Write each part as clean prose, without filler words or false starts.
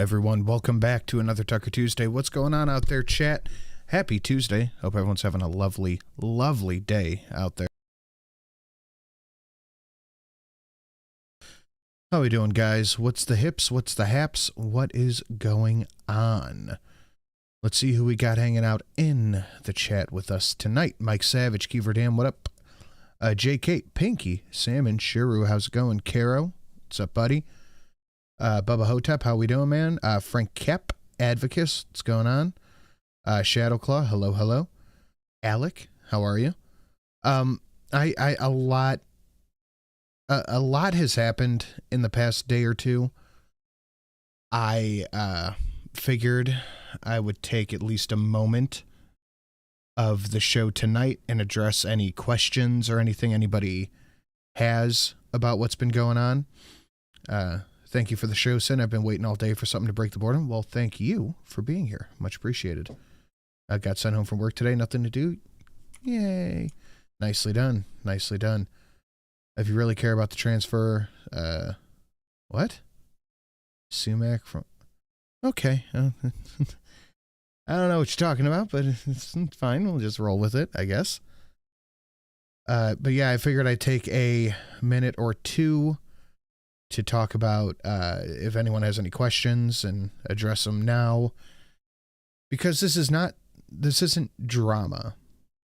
everyone. Welcome back to another Tucker Tuesday. What's going on out there, chat? Happy Tuesday. Hope everyone's having a lovely, lovely day out there. How we doing, guys? What's the hips? What's the haps? What is going on? Let's see who we got hanging out in the chat with us tonight. Mike Savage, Kiever Dam, what up? JK, Pinky, Salmon, Shiru, how's it going? Caro, what's up, buddy? Bubba Hotep, how we doing, man? Frank Kep, Advocus, what's going on? Shadowclaw, hello, hello. Alec, how are you? A lot has happened in the past day or two. I figured I would take at least a moment of the show tonight and address any questions or anything anybody has about what's been going on. Thank you for the show, Sin. I've been waiting all day for something to break the boredom. Well, thank you for being here. Much appreciated. I got sent home from work today. Nothing to do. Yay. Nicely done. Nicely done. If you really care about the transfer, what? Sumac from... Okay. I don't know what you're talking about, but it's fine. We'll just roll with it, I guess. But yeah, I figured I'd take a minute or two to talk about if anyone has any questions and address them now, because this isn't drama.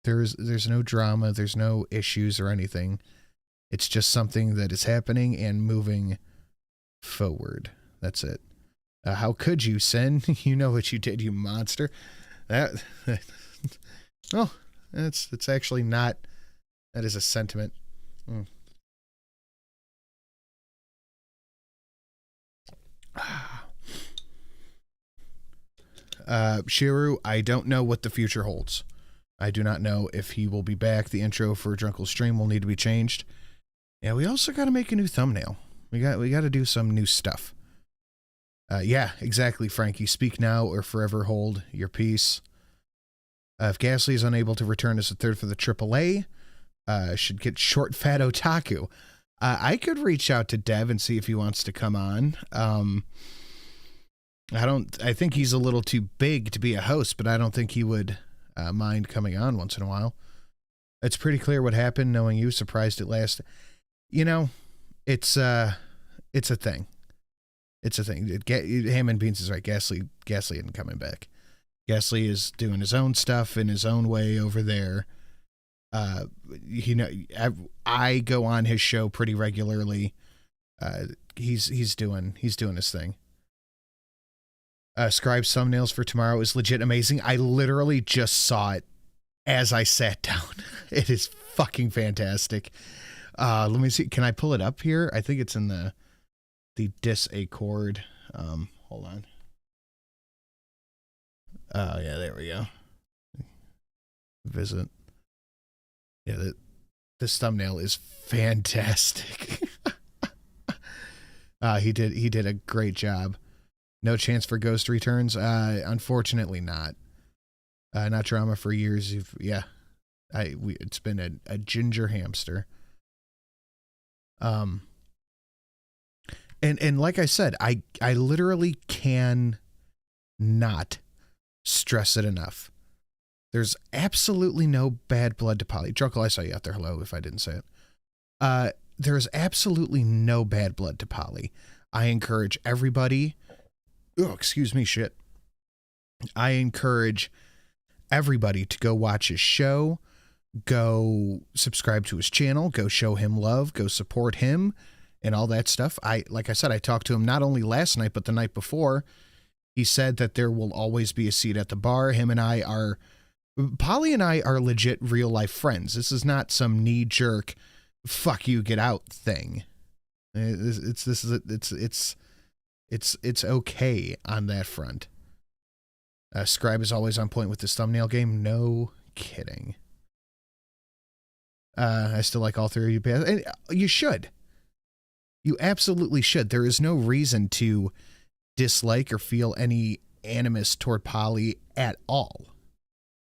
There's no drama. There's no issues or anything. It's just something that is happening and moving forward. That's it. How could you, Sin? You know what you did, you monster. Well, it's actually not. That is a sentiment. Shiru, I don't know what the future holds. I do not know if he will be back. The intro for Drunkle's stream will need to be changed. Yeah, we also got to make a new thumbnail. We got to do some new stuff. Yeah, exactly, Frankie. Speak now or forever hold your peace. If Ghastly is unable to return as a third for the AAA, should get Short Fat Otaku. I could reach out to Dev and see if he wants to come on. I think he's a little too big to be a host, but I don't think he would mind coming on once in a while. It's pretty clear what happened, knowing you. Surprised it lasted. You know, it's a thing. It's a thing. Ham and Beans is right. Ghastly isn't coming back. Ghastly is doing his own stuff in his own way over there. You know, I go on his show pretty regularly. He's doing his thing. Scribe's thumbnails for tomorrow is legit amazing. I literally just saw it as I sat down. It is fucking fantastic. Let me see. Can I pull it up here? I think it's in the Discord. Hold on. Oh yeah, there we go. Visit. Yeah, this thumbnail is fantastic. He did a great job. No chance for Ghost returns? Unfortunately not. Not drama for years. It's been a ginger hamster. And like I said, I literally can not stress it enough. There's absolutely no bad blood to Polly. Drunkle, I saw you out there. Hello, if I didn't say it. There's absolutely no bad blood to Polly. I encourage everybody. Oh, excuse me, shit. I encourage everybody to go watch his show, go subscribe to his channel, go show him love, go support him, and all that stuff. Like I said, I talked to him not only last night, but the night before. He said that there will always be a seat at the bar. Polly and I are legit real life friends. This is not some knee jerk, fuck you, get out thing. It's okay on that front. Scribe is always on point with this thumbnail game. No kidding. I still like all three of you. And you should. You absolutely should. There is no reason to dislike or feel any animus toward Polly at all.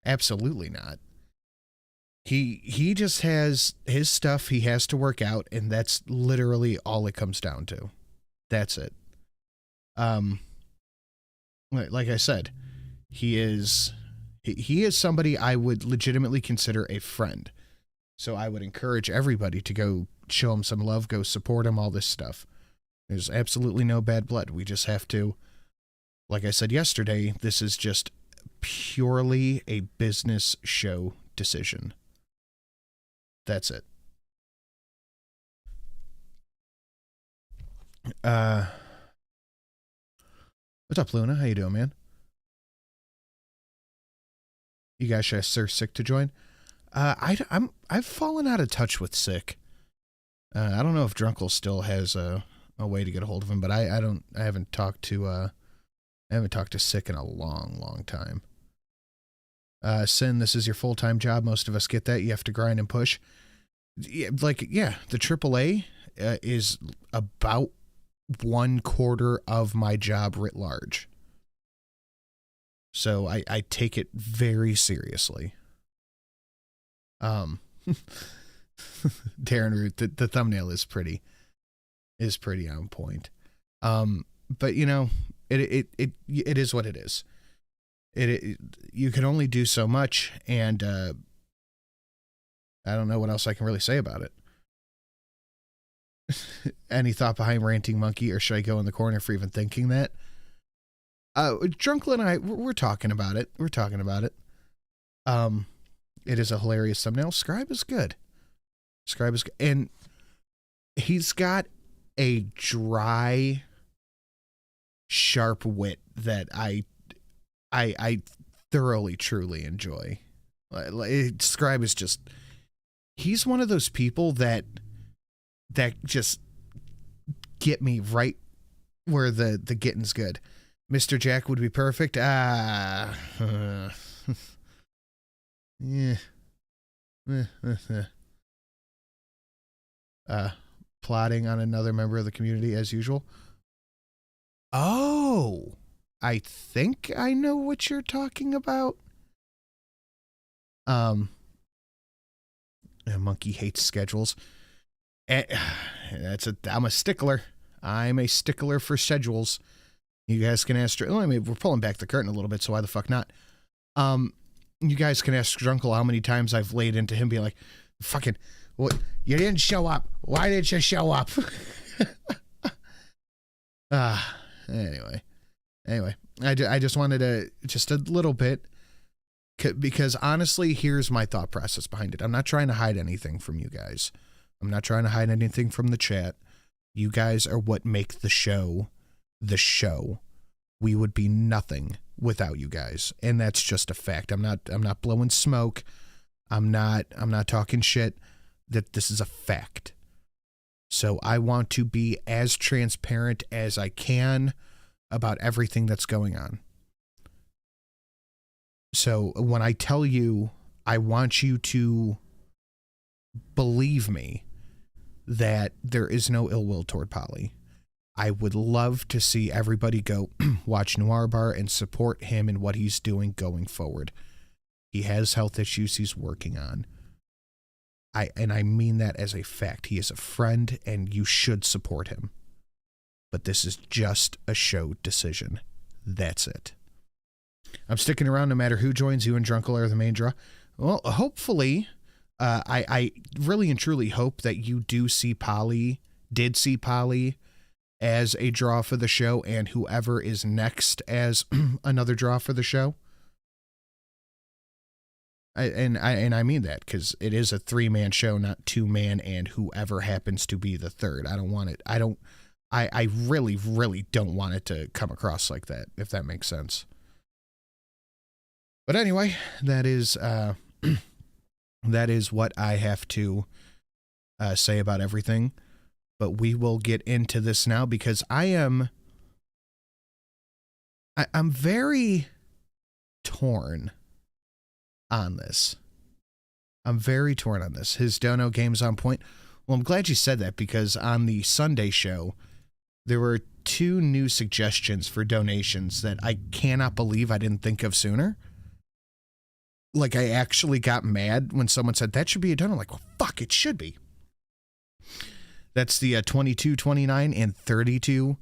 Absolutely not. He just has his stuff he has to work out, and that's literally all it comes down to. That's it. like I said, he is somebody I would legitimately consider a friend. So I would encourage everybody to go show him some love, go support him, all this stuff. There's absolutely no bad blood. We just have to, like I said yesterday, this is just purely a business show decision. That's it. What's up, Luna? How you doing, man? You guys should ask Sir Sick to join. I've fallen out of touch with Sick. I don't know if Drunkle still has a way to get a hold of him, but I haven't talked to Sick in a long time. Sin, this is your full-time job. Most of us get that. You have to grind and push. Yeah, the AAA is about 1/4 of my job writ large. So I take it very seriously. Darren Root, the thumbnail is pretty on point. But you know, it is what it is. You can only do so much, and I don't know what else I can really say about it. Any thought behind Ranting Monkey, or should I go in the corner for even thinking that? Drunkle and I, we're talking about it. It is a hilarious thumbnail. Scribe is good. And he's got a dry, sharp wit that I thoroughly, truly enjoy. Scribe is just, he's one of those people that just get me right where the getting's good. Mr. Jack would be perfect. Yeah. Plotting on another member of the community as usual. Oh, I think I know what you're talking about. A monkey hates schedules. I'm a stickler. I'm a stickler for schedules. You guys can ask. I mean, we're pulling back the curtain a little bit, so why the fuck not? You guys can ask Drunkle how many times I've laid into him, being like, "Fucking, what? You didn't show up. Why didn't you show up?" Anyway, I just wanted to just a little bit, because honestly, here's my thought process behind it. I'm not trying to hide anything from you guys. I'm not trying to hide anything from the chat. You guys are what make the show the show. We would be nothing without you guys, and that's just a fact. I'm not blowing smoke. I'm not talking shit. That this is a fact. So I want to be as transparent as I can about everything that's going on. So when I tell you, I want you to believe me that there is no ill will toward Polly. I would love to see everybody go watch Noir Bar and support him in what he's doing going forward. He has health issues he's working on. I mean that as a fact. He is a friend, and you should support him. But this is just a show decision. That's it. I'm sticking around no matter who joins. You and Drunkle are the main draw. Well, hopefully, I really and truly hope that you did see Polly as a draw for the show, and whoever is next as another draw for the show. I mean that because it is a 3-man show, not 2-man, and whoever happens to be the third. I don't want it. I really, really don't want it to come across like that, if that makes sense. But anyway, that is what I have to say about everything. But we will get into this now because I'm very torn on this. I'm very torn on this. His dono game's on point. Well, I'm glad you said that because on the Sunday show, there were 2 new suggestions for donations that I cannot believe I didn't think of sooner. Like, I actually got mad when someone said, that should be a dono. I'm like, well, fuck, it should be. That's the 22, 29, and 32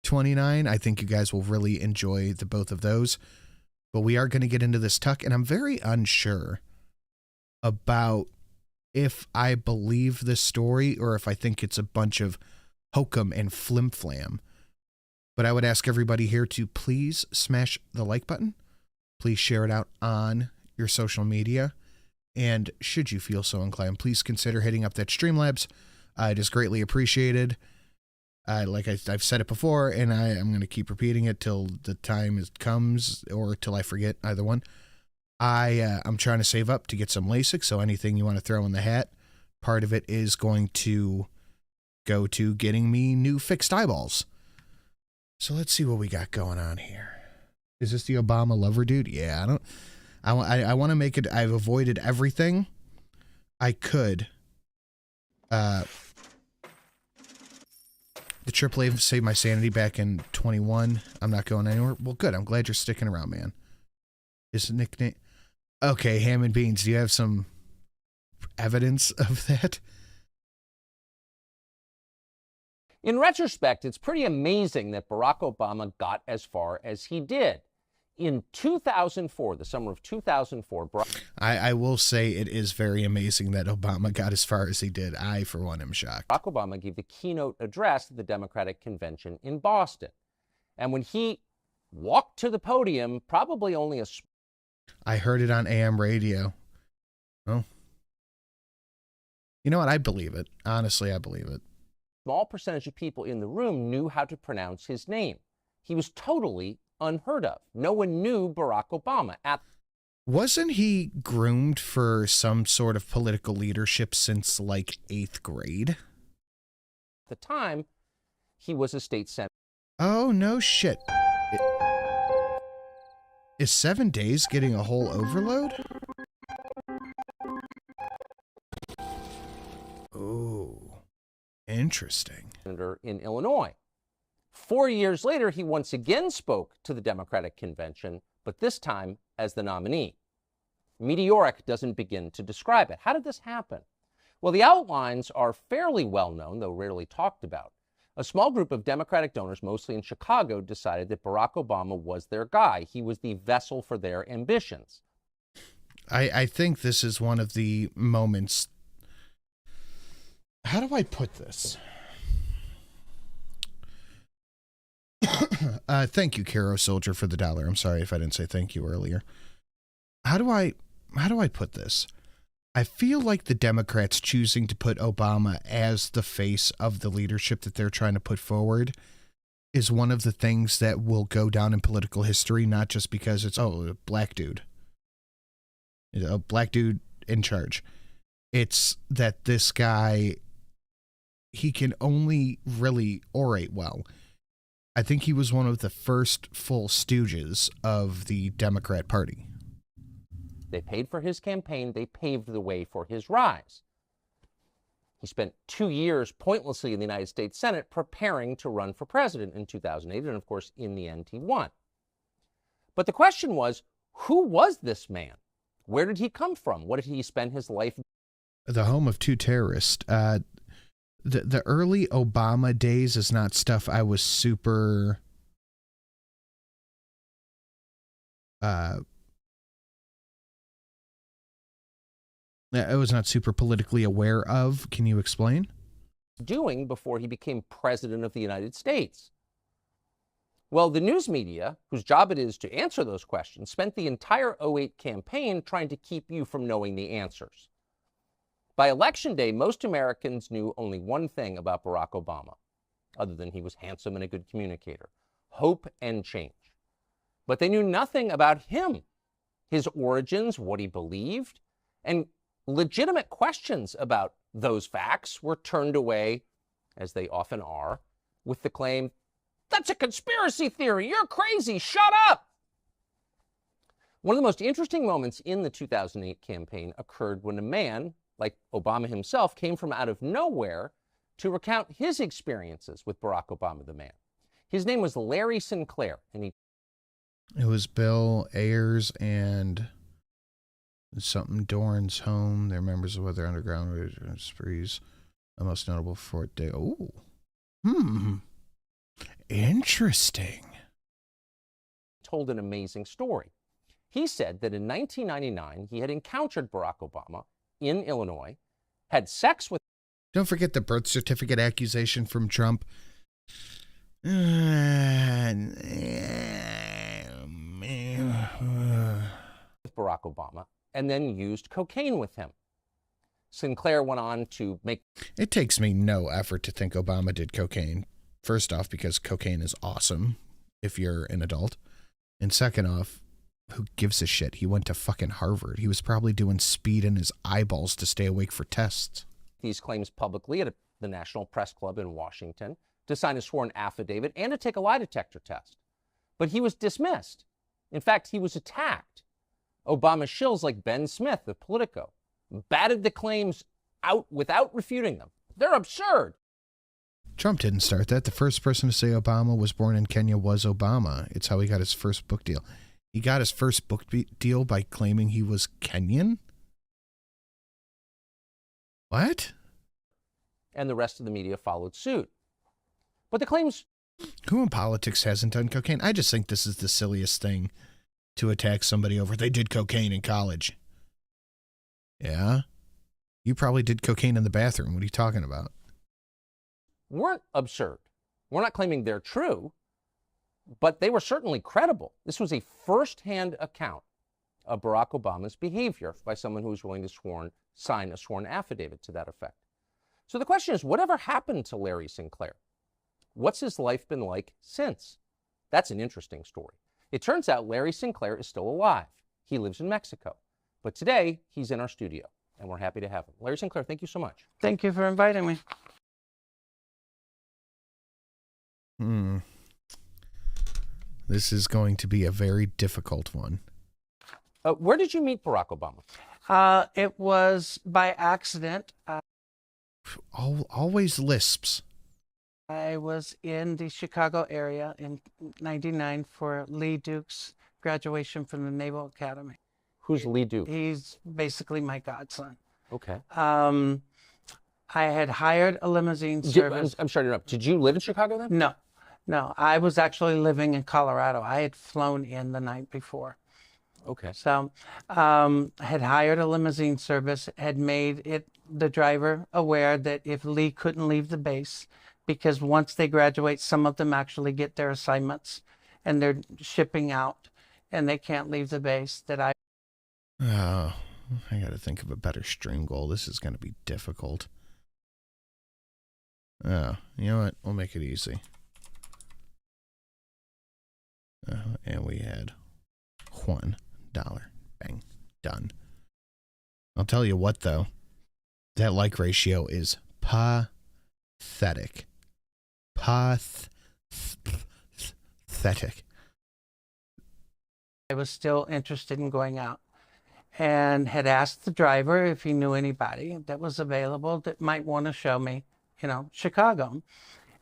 29. I think you guys will really enjoy the both of those. But we are going to get into this tuck, and I'm very unsure about if I believe this story or if I think it's a bunch of hokum and flim-flam. But I would ask everybody here to please smash the like button. Please share it out on your social media. And should you feel so inclined, please consider hitting up that Streamlabs. It is greatly appreciated. Like I've said it before, and I'm going to keep repeating it till the time comes or till I forget, either one. I'm trying to save up to get some LASIK, so anything you want to throw in the hat, part of it is going to go to getting me new fixed eyeballs. So let's see what we got going on here. Is this the Obama lover dude? Yeah, I want to make it. I've avoided everything I could. The AAA saved my sanity back in 21. I'm not going anywhere. Well, good. I'm glad you're sticking around, man. His nickname. Okay, Ham and Beans. Do you have some evidence of that? In retrospect, it's pretty amazing that Barack Obama got as far as he did. In 2004, the summer of 2004, I will say it is very amazing that Obama got as far as he did. I, for one, am shocked. Barack Obama gave the keynote address at the Democratic Convention in Boston. And when he walked to the podium, probably only a... I heard it on AM radio. Well, you know what? I believe it. Honestly, I believe it. Small percentage of people in the room knew how to pronounce his name. He was totally unheard of. No one knew Barack Obama. Wasn't he groomed for some sort of political leadership since like 8th grade? At the time, he was a state senator. Oh, no shit. Is 7 days getting a whole overload? Oh, interesting. In Illinois. 4 years later, he once again spoke to the Democratic Convention, but this time as the nominee. Meteoric doesn't begin to describe it. How did this happen? Well, the outlines are fairly well known, though rarely talked about. A small group of Democratic donors, mostly in Chicago, decided that Barack Obama was their guy. He was the vessel for their ambitions. I think this is one of the moments. How do I put this? Thank you, Caro Soldier, for the $1. I'm sorry if I didn't say thank you earlier. How do I put this? I feel like the Democrats choosing to put Obama as the face of the leadership that they're trying to put forward is one of the things that will go down in political history, not just because it's, a black dude. A black dude in charge. It's that this guy, he can only really orate well. I think he was one of the first full stooges of the Democrat Party. They paid for his campaign. They paved the way for his rise. He spent 2 years pointlessly in the United States Senate preparing to run for president in 2008, and of course, in the end, he won. But the question was, who was this man? Where did he come from? What did he spend his life? The home of two terrorists. The early Obama days is not stuff I was super I was not super politically aware of. Can you explain? Doing before he became president of the United States. Well, the news media, whose job it is to answer those questions, spent the entire '08 campaign trying to keep you from knowing the answers. By Election Day, most Americans knew only one thing about Barack Obama, other than he was handsome and a good communicator: hope and change. But they knew nothing about him, his origins, what he believed, and legitimate questions about those facts were turned away, as they often are, with the claim, "That's a conspiracy theory. You're crazy. Shut up." One of the most interesting moments in the 2008 campaign occurred when a man, like Obama himself, came from out of nowhere to recount his experiences with Barack Obama, the man. His name was Larry Sinclair, and it was Bill Ayers and something Dorn's home. They're members of other underground sprees. The most notable Fort Day. Oh, Interesting. Told an amazing story. He said that in 1999, he had encountered Barack Obama in Illinois, had sex with... Don't forget the birth certificate accusation from Trump. Barack Obama, and then used cocaine with him. Sinclair went on to make... It takes me no effort to think Obama did cocaine. First off, because cocaine is awesome if you're an adult. And second off, who gives a shit? He went to fucking Harvard. He was probably doing speed in his eyeballs to stay awake for tests. These claims publicly at the National Press Club in Washington, to sign a sworn affidavit and to take a lie detector test. But he was dismissed. In fact, he was attacked. Obama shills like Ben Smith of Politico batted the claims out without refuting them. They're absurd. Trump didn't start that. The first person to say Obama was born in Kenya was Obama. It's how he got his first book deal. He got his first book deal by claiming he was Kenyan? What? And the rest of the media followed suit. But the claims... Who in politics hasn't done cocaine? I just think this is the silliest thing to attack somebody over. They did cocaine in college. Yeah? You probably did cocaine in the bathroom. What are you talking about? Weren't absurd. We're not claiming they're true, but they were certainly credible. This was a first-hand account of Barack Obama's behavior by someone who was willing to sign a sworn affidavit to that effect. So the question is, whatever happened to Larry Sinclair? What's his life been like since? That's an interesting story. It turns out Larry Sinclair is still alive. He lives in Mexico. But today, he's in our studio, and we're happy to have him. Larry Sinclair, thank you so much. Thank you for inviting me. This is going to be a very difficult one. Where did you meet Barack Obama? It was by accident. Always lisps. I was in the Chicago area in '99 for Lee Duke's graduation from the Naval Academy. Who's Lee Duke? He's basically my godson. Okay. I had hired a limousine service. I'm sorry to interrupt. Did you live in Chicago then? No. I was actually living in Colorado. I had flown in the night before. Okay. So I had hired a limousine service, had made the driver aware that if Lee couldn't leave the base, because once they graduate, some of them actually get their assignments and they're shipping out and they can't leave the base, that I... Oh, I got to think of a better stream goal. This is going to be difficult. Oh, you know what? We'll make it easy. And we had $1. Bang. Done. I'll tell you what, though. That like ratio is pathetic. Pathetic. I was still interested in going out and had asked the driver if he knew anybody that was available that might want to show me, Chicago.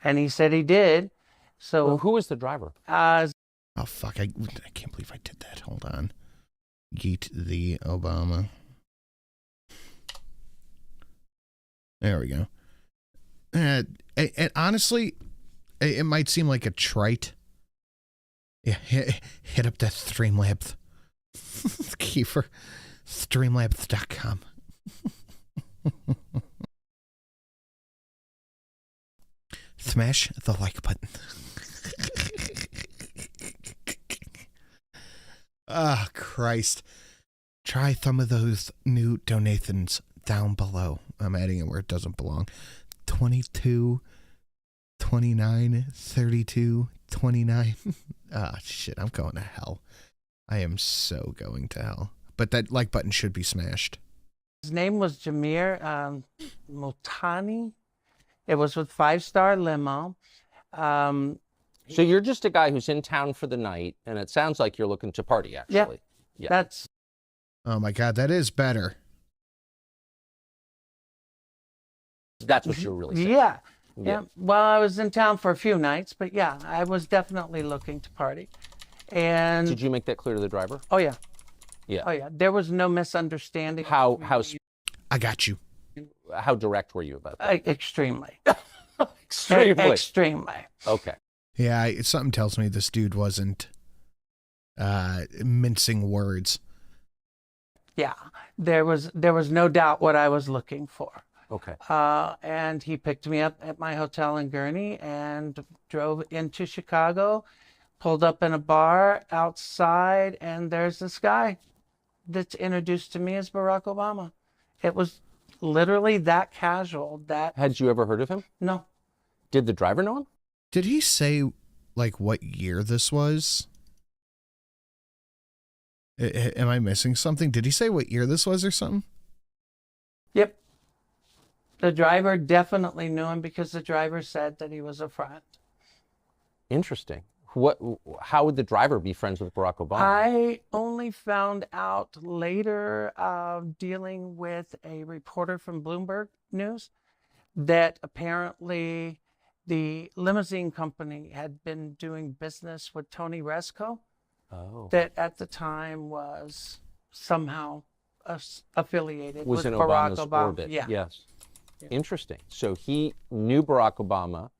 And he said he did. So well, who was the driver? Oh, fuck. I can't believe I did that. Hold on. Yeet the Obama. There we go. And honestly, it might seem like a trite. Yeah, hit up that Streamlabs. Kiefer. Streamlabs.com. Smash the like button. Ah, Christ. Try some of those new donations down below. I'm adding it where it doesn't belong. 22, 29, 32, 29. Ah, shit, I'm going to hell. I am so going to hell. But that like button should be smashed. His name was Jameer Multani. It was with 5-Star Limo. So you're just a guy who's in town for the night, and it sounds like you're looking to party, actually. Yeah. That's... Oh, my God, that is better. That's what you're really saying. Yeah. Well, I was in town for a few nights, but yeah, I was definitely looking to party. And did you make that clear to the driver? Oh, yeah. Yeah. Oh, yeah. There was no misunderstanding. How I got you. How direct were you about that? Extremely. Extremely. Extremely. Okay. Yeah, something tells me this dude wasn't mincing words. Yeah, there was no doubt what I was looking for. Okay. And he picked me up at my hotel in Gurney and drove into Chicago, pulled up in a bar outside, and there's this guy that's introduced to me as Barack Obama. It was literally that casual. That Had you ever heard of him? No. Did the driver know him? Did he say, like, what year this was? Am I missing something? Did he say what year this was or something? Yep. The driver definitely knew him because the driver said that he was a friend. Interesting. How would the driver be friends with Barack Obama? I only found out later, dealing with a reporter from Bloomberg News, that apparently the limousine company had been doing business with Tony Resco, that at the time was somehow affiliated Was with in Barack Obama's Obama. orbit. Yeah. Yes. Interesting. So he knew Barack Obama,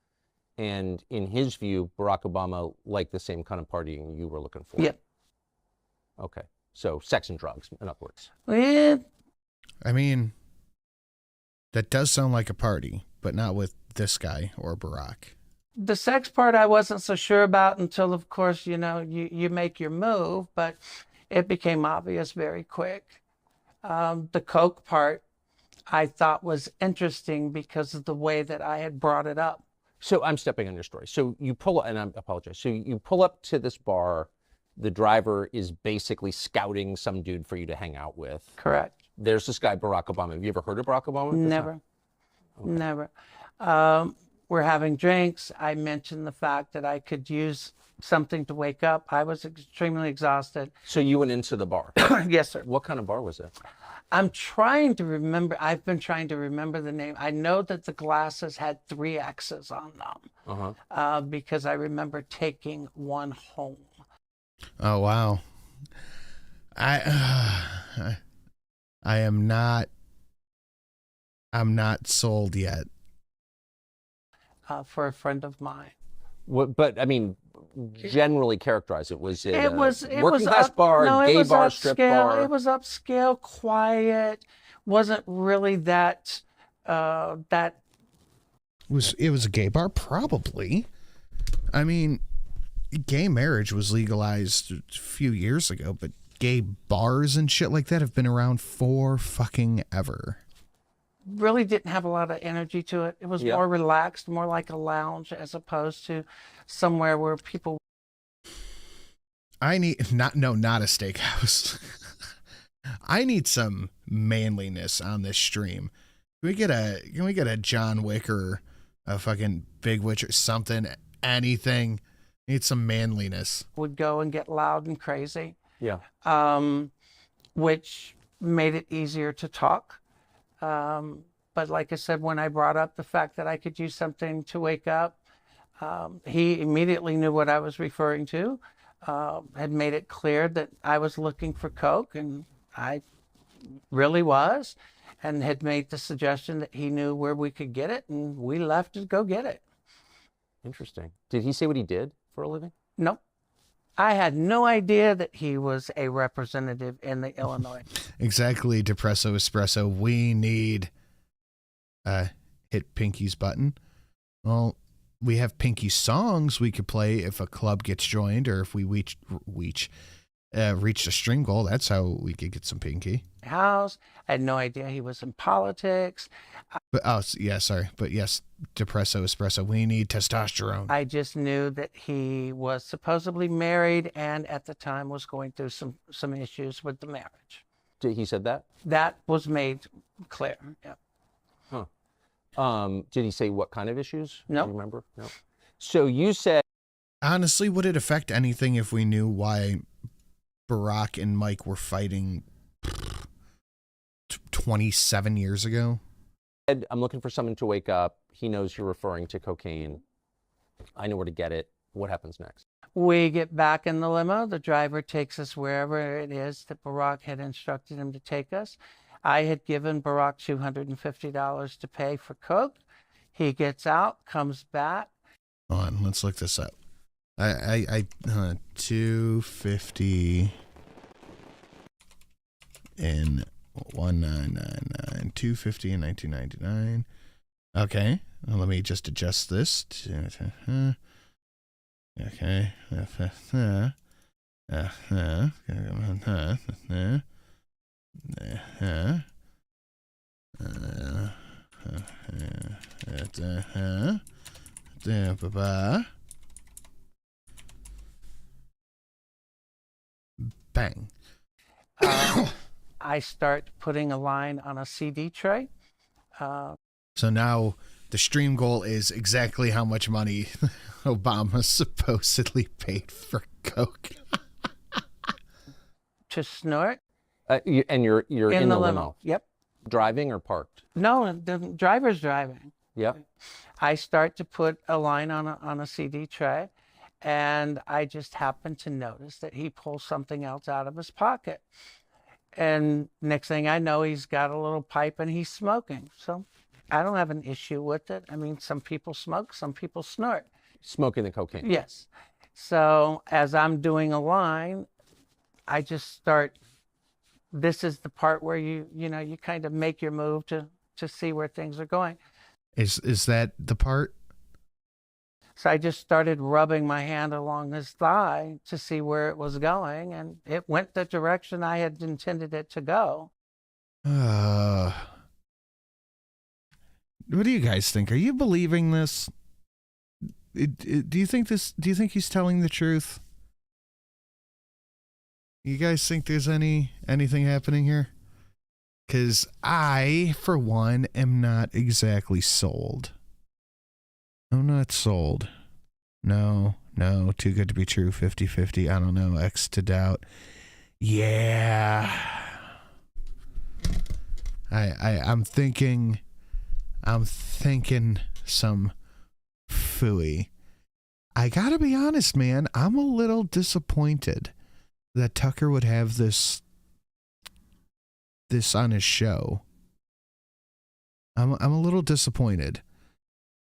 and in his view, Barack Obama liked the same kind of partying you were looking for. Yeah. Okay. So sex and drugs, in other words. Yeah. I mean, that does sound like a party, but not with this guy or Barack. The sex part I wasn't so sure about until, of course, you make your move, but it became obvious very quick. The coke part I thought was interesting because of the way that I had brought it up. So I'm stepping on your story. So you pull up, and I apologize. So you pull up to this bar. The driver is basically scouting some dude for you to hang out with. Correct. There's this guy, Barack Obama. Have you ever heard of Barack Obama? Never. Okay. Never. We're having drinks. I mentioned the fact that I could use something to wake up. I was extremely exhausted. So you went into the bar? Yes, sir. What kind of bar was it? I'm trying to remember. I've been trying to remember the name. I know that the glasses had 3 X's on them, because I remember taking one home. Oh, wow. I'm not sold yet. For a friend of mine. But I mean, generally characterize it. Was it working class up, bar, no, gay bar, upscale, strip bar? It was upscale, quiet. Wasn't really that. It was a gay bar, probably. I mean, gay marriage was legalized a few years ago, but gay bars and shit like that have been around for fucking ever. Really didn't have a lot of energy to it. It was more relaxed, more like a lounge as opposed to somewhere where people. I need not a steakhouse. I need some manliness on this stream. Can we get a John Wick or a fucking Big Witch or something? Anything. Need some manliness. Would go and get loud and crazy. Yeah. Which made it easier to talk. But like I said, when I brought up the fact that I could use something to wake up, he immediately knew what I was referring to, had made it clear that I was looking for coke, and I really was, and had made the suggestion that he knew where we could get it, and we left to go get it. Interesting. Did he say what he did for a living? Nope. I had no idea that he was a representative in the Illinois. Exactly, Depresso Espresso. We need hit Pinky's button. Well, we have Pinky songs we could play if a club gets joined, or if we reached a stream goal. That's how we could get some Pinky. House. I had no idea he was in politics. But But yes, Depresso Espresso. We need testosterone. I just knew that he was supposedly married, and at the time was going through some issues with the marriage. He said that? That was made clear. Yeah. Huh. Did he say what kind of issues? No. Do you remember? No. So you said. Honestly, would it affect anything if we knew why Barack and Mike were fighting 27 years ago? I'm looking for someone to wake up. He knows you're referring to cocaine. I know where to get it. What happens next? We get back in the limo. The driver takes us wherever it is that Barack had instructed him to take us. I had given Barack $250 to pay for coke. He gets out, comes back. Hold on, let's look this up. I 250 in 1999, 250 in 1999. Okay, well, let me just adjust this. Okay. Bang. I start putting a line on a CD tray. So now the stream goal is exactly how much money Obama supposedly paid for coke. To snort And you're in the limo. Yep. Driving or parked? No, the driver's driving. Yep. I start to put a line on a CD tray, and I just happen to notice that he pulls something else out of his pocket. And next thing I know, he's got a little pipe and he's smoking. So I don't have an issue with it. I mean, some people smoke, some people snort. Smoking the cocaine. Yes. So as I'm doing a line, I just start, this is the part where you kind of make your move to see where things are going. Is that the part? So I just started rubbing my hand along his thigh to see where it was going, and it went the direction I had intended it to go. What do you guys think? Are you believing this? Do you think he's telling the truth? You guys think there's anything happening here? Because I, for one, am not exactly sold. I'm not sold. No, too good to be true, 50-50, I don't know, X to doubt. Yeah. I'm thinking some phooey. I gotta be honest, man, I'm a little disappointed that Tucker would have this on his show. I'm a little disappointed.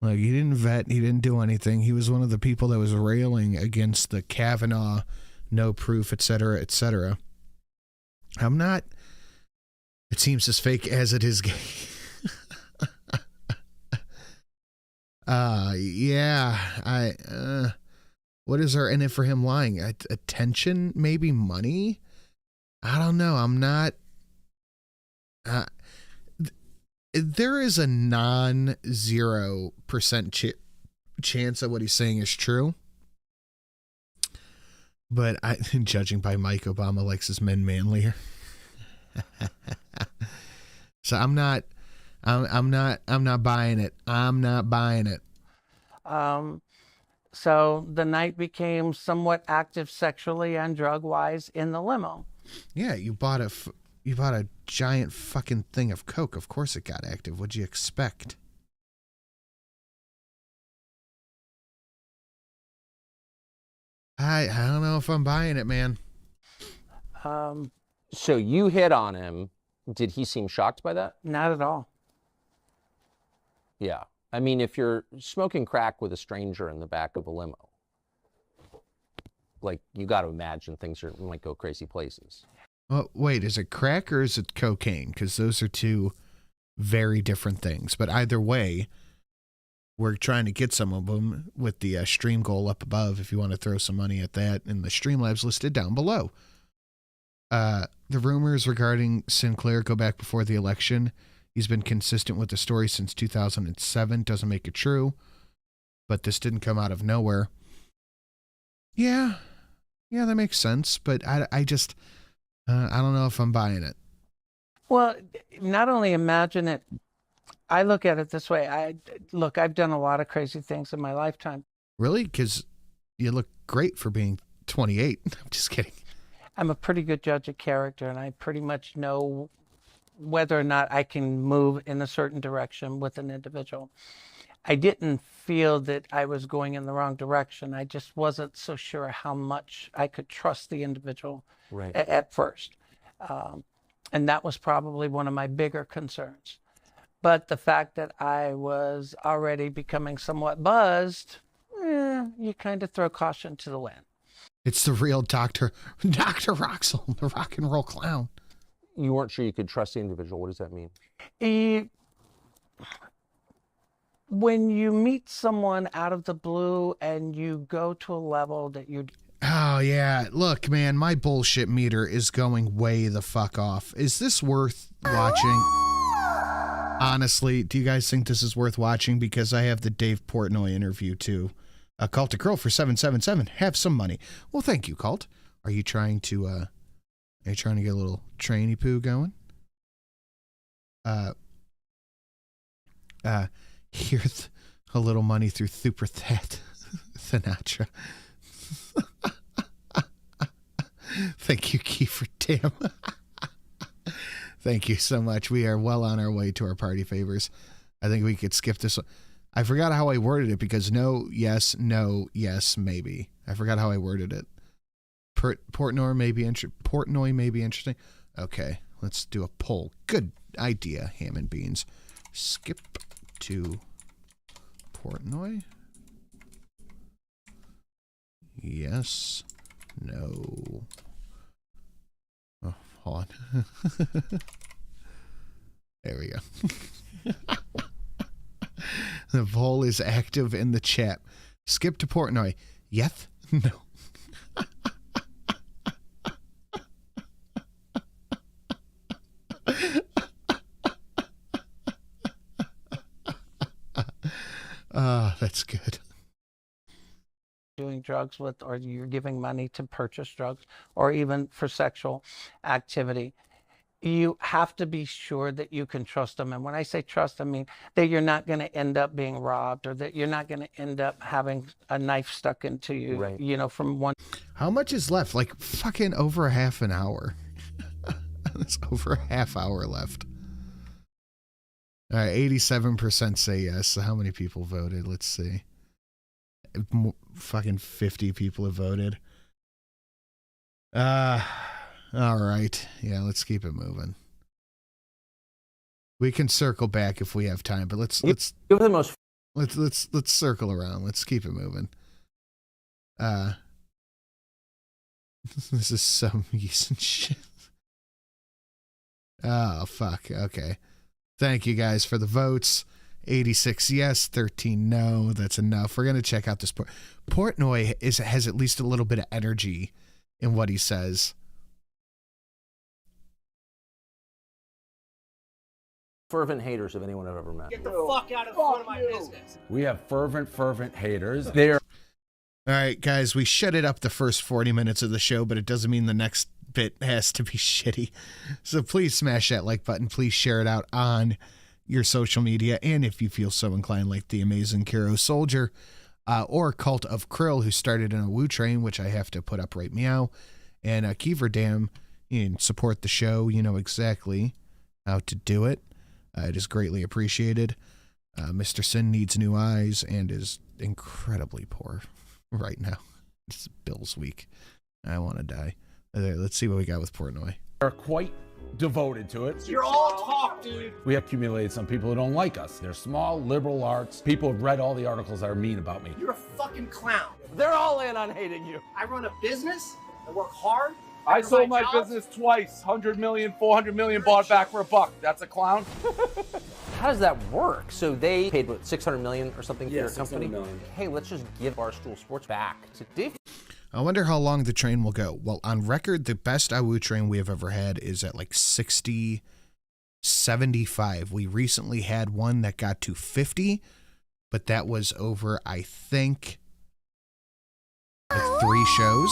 Like, he didn't vet, he didn't do anything. He was one of the people that was railing against the Kavanaugh, no proof, etc., etc. I'm not. It seems as fake as it is gay. Yeah. What is there in it for him lying? Attention? Maybe money? I don't know. I'm not. There is a non-0% chance that what he's saying is true. But judging by Mike, Obama likes his men manlier. So I'm not buying it. I'm not buying it. So the night became somewhat active sexually and drug-wise in the limo. Yeah, you bought a giant fucking thing of coke. Of course it got active. What'd you expect? I don't know if I'm buying it, man. So you hit on him. Did he seem shocked by that? Not at all. Yeah. I mean, if you're smoking crack with a stranger in the back of a limo, like, you got to imagine things might go crazy places. Well, wait, is it crack or is it cocaine? Because those are two very different things. But either way, we're trying to get some of them with the stream goal up above if you want to throw some money at that. And the Streamlabs listed down below. The rumors regarding Sinclair go back before the election. He's been consistent with the story since 2007. Doesn't make it true. But this didn't come out of nowhere. Yeah, that makes sense. But I just... I don't know if I'm buying it. Well, not only imagine it, I look at it this way. I've done a lot of crazy things in my lifetime. Really? Because you look great for being 28. I'm just kidding. I'm a pretty good judge of character, and I pretty much know whether or not I can move in a certain direction with an individual. I didn't feel that I was going in the wrong direction. I just wasn't so sure how much I could trust the individual at first. And that was probably one of my bigger concerns. But the fact that I was already becoming somewhat buzzed, you kind of throw caution to the wind. It's the real Dr. Roxel, the rock and roll clown. You weren't sure you could trust the individual. What does that mean? When you meet someone out of the blue and you go to a level that you... Oh, yeah. Look, man, my bullshit meter is going way the fuck off. Is this worth watching? Honestly, do you guys think this is worth watching? Because I have the Dave Portnoy interview, too. Cult to Curl for 777. Have some money. Well, thank you, Cult. Are you trying to get a little trainy poo going? Here's a little money through Super That Sinatra. Thank you, Kiefer Tam. Thank you so much. We are well on our way to our party favors. I think we could skip this one. I forgot how I worded it because no, yes, maybe. I forgot how I worded it. Portnoy may be interesting. Okay, let's do a poll. Good idea, ham and beans. Skip to Portnoy. Yes. No. Oh, hold on. There we go. The poll is active in the chat. Skip to Portnoy. Yes? No. That's good. Doing drugs with, or you're giving money to purchase drugs, or even for sexual activity, you have to be sure that you can trust them. And when I say trust, I mean that you're not going to end up being robbed, or that you're not going to end up having a knife stuck into you, right, you know, from one. How much is left? Like fucking over half an hour. There's over a half hour left. All right, 87% say yes. So how many people voted? Let's see. Fucking 50 people have voted. All right. Yeah, let's keep it moving. We can circle back if we have time, but let's give the most. Let's circle around. Let's keep it moving. This is some recent shit. Oh fuck. Okay. Thank you guys for the votes. 86 yes, 13 no. That's enough. We're gonna check out this Portnoy has at least a little bit of energy in what he says. Fervent haters of anyone I've ever met. Get the fuck out of front of my business. We have fervent haters. They're all right, guys. We shut it up the first 40 minutes of the show, but it doesn't mean the next bit has to be shitty. So please smash that like button. Please share it out on your social media, and if you feel so inclined, like the amazing Kiro Soldier, or Cult of Krill, who started an Awoo train, which I have to put up right meow, and Kiefer Dam, you can support the show. You know exactly how to do it. It is greatly appreciated. Mr. Sin needs new eyes and is incredibly poor right now. It's Bill's week. I want to die. Let's see what we got with Portnoy. quite devoted to it. You're all talk, dude. We accumulated some people who don't like us. They're small, liberal arts. People have read all the articles that are mean about me. You're a fucking clown. They're all in on hating you. I run a business. I work hard. I sold my jobs. business twice. 100 million, 400 million, bought back for $1. That's a clown. How does that work? So they paid, what, $600 million or something for your company? $600 million. Hey, let's just give Barstool Sports back to Dave. I wonder how long the train will go. Well, on record, the best Awoo train we have ever had is at like 60, 75. We recently had one that got to 50, but that was over, I think, like 3 shows.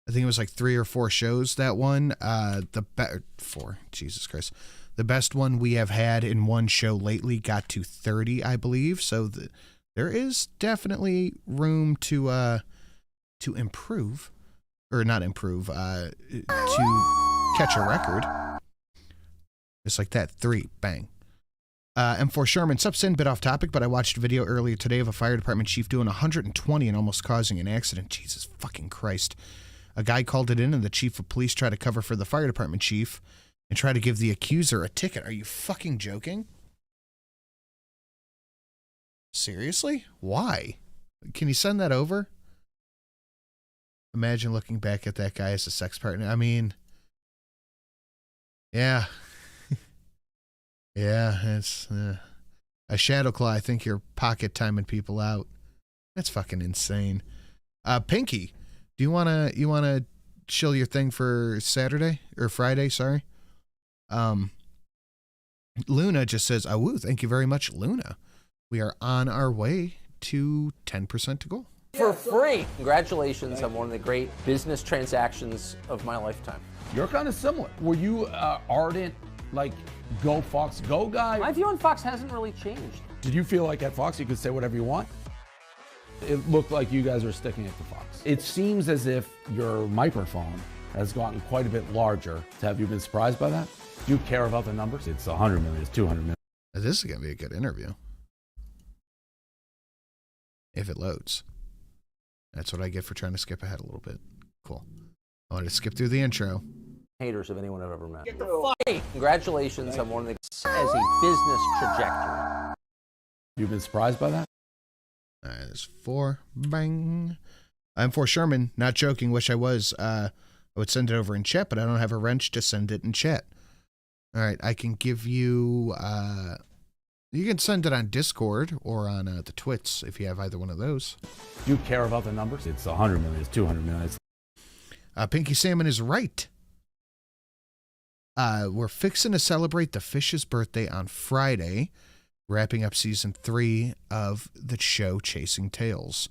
I think it was like 3 or 4 shows, that one. 4, Jesus Christ. The best one we have had in one show lately got to 30, I believe. So there is definitely room to improve, or not improve, to catch a record. Just like that, 3, bang. M4 Sherman, Subsin, bit off topic, but I watched a video earlier today of a fire department chief doing 120 and almost causing an accident. Jesus fucking Christ. A guy called it in, and the chief of police tried to cover for the fire department chief and try to give the accuser a ticket. Are you fucking joking? Seriously? Why? Can you send that over? Imagine looking back at that guy as a sex partner. I mean, yeah. Yeah, it's a shadow claw. I think you're pocket timing people out. That's fucking insane. Pinky, do you wanna chill your thing for Saturday or Friday? Sorry. Luna just says, "Awoo, thank you very much, Luna. We are on our way to 10% to goal." For free. Congratulations on one of the great business transactions of my lifetime. You're kind of similar. Were you ardent, like, go Fox, go guy? My view on Fox hasn't really changed. Did you feel like at Fox you could say whatever you want? It looked like you guys were sticking it to Fox. It seems as if your microphone has gotten quite a bit larger. Have you been surprised by that? Do you care about the numbers? It's 100 million, it's 200 million. This is gonna be a good interview. If it loads. That's what I get for trying to skip ahead a little bit. Cool. I wanted to skip through the intro. Haters of anyone I've ever met. Get the fuck. Hey, congratulations on one of the as a business trajectory. You've been surprised by that? All right, there's 4. Bang. I'm for Sherman. Not joking. Wish I was. I would send it over in chat, but I don't have a wrench to send it in chat. All right, I can give you. You can send it on Discord or on the Twits if you have either one of those. Do you care about the numbers? It's 100 million, it's 200 million. Pinky Salmon is right. We're fixing to celebrate the fish's birthday on Friday, wrapping up season 3 of the show Chasing Tales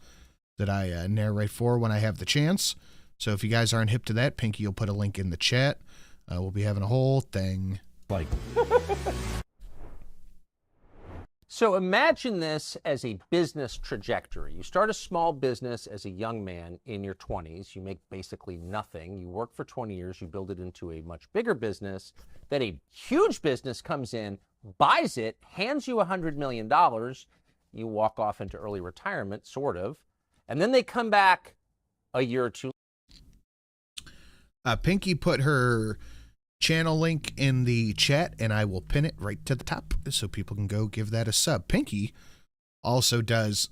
that I narrate for when I have the chance. So if you guys aren't hip to that, Pinky will put a link in the chat. We'll be having a whole thing. Like, So imagine this as a business trajectory. You start a small business as a young man in your 20s. You make basically nothing. You work for 20 years. You build it into a much bigger business. Then a huge business comes in, buys it, hands you $100 million. You walk off into early retirement, sort of. And then they come back a year or two. Pinky put her channel link in the chat, and I will pin it right to the top so people can go give that a sub. Pinky also does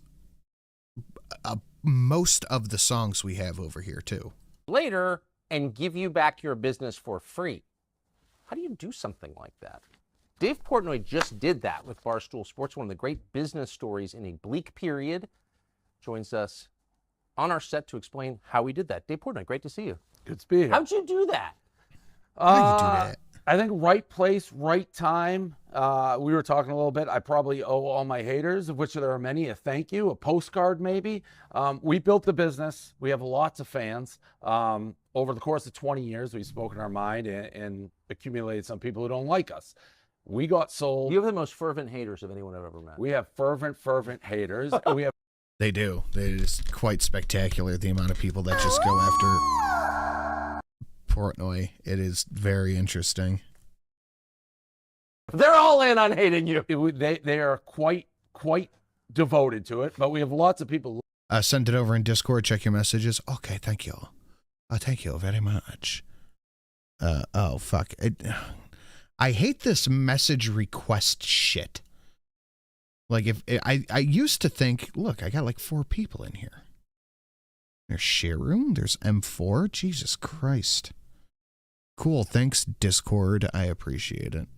most of the songs we have over here, too. Later and give you back your business for free. How do you do something like that? Dave Portnoy just did that with Barstool Sports, one of the great business stories in a bleak period. Joins us on our set to explain how we did that. Dave Portnoy, great to see you. good to be here. How'd you do that? How do you do that? I think right place, right time. We were talking a little bit. I probably owe all my haters, of which there are many, a thank you, a postcard maybe. We built the business. We have lots of fans. Over the course of 20 years, we've spoken our mind and accumulated some people who don't like us. We got sold. You have the most fervent haters of anyone I've ever met. We have fervent haters. We have They do. It is quite spectacular, the amount of people that just go after Portnoy. It is very interesting. They're all in on hating you. they are quite devoted to it, but we have lots of people. Send it over in Discord. Check your messages. Okay, thank you. Thank you very much. Oh, fuck. I hate this message request shit. Like, if I used to think, look, I got like 4 people in here. There's Sharoon, there's M4. Jesus Christ. Cool. Thanks, Discord. I appreciate it.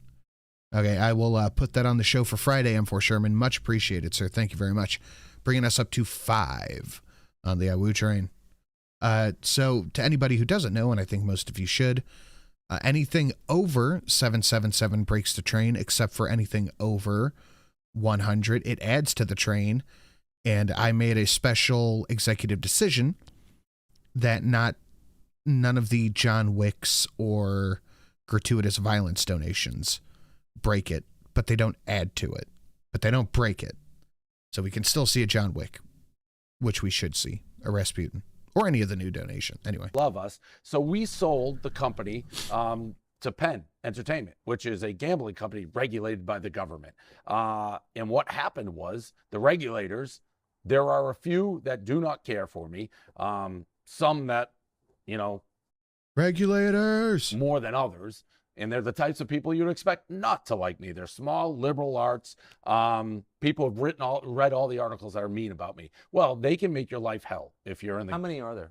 Okay, I will put that on the show for Friday, M4 Sherman. Much appreciated, sir. Thank you very much. Bringing us up to 5 on the Awoo train. So, to anybody who doesn't know, and I think most of you should, anything over 777 breaks the train, except for anything over 100. It adds to the train, and I made a special executive decision that none of the John Wicks or gratuitous violence donations break it, but they don't add to it, but they don't break it. So we can still see a John Wick, which we should see, a Rasputin, or any of the new donation. Anyway. Love us. So we sold the company to Penn Entertainment, which is a gambling company regulated by the government. And what happened was the regulators, there are a few that do not care for me. Some that, regulators more than others. And they're the types of people you'd expect not to like me. They're small, liberal arts. People have read all the articles that are mean about me. Well, they can make your life hell if you're in the... How many are there?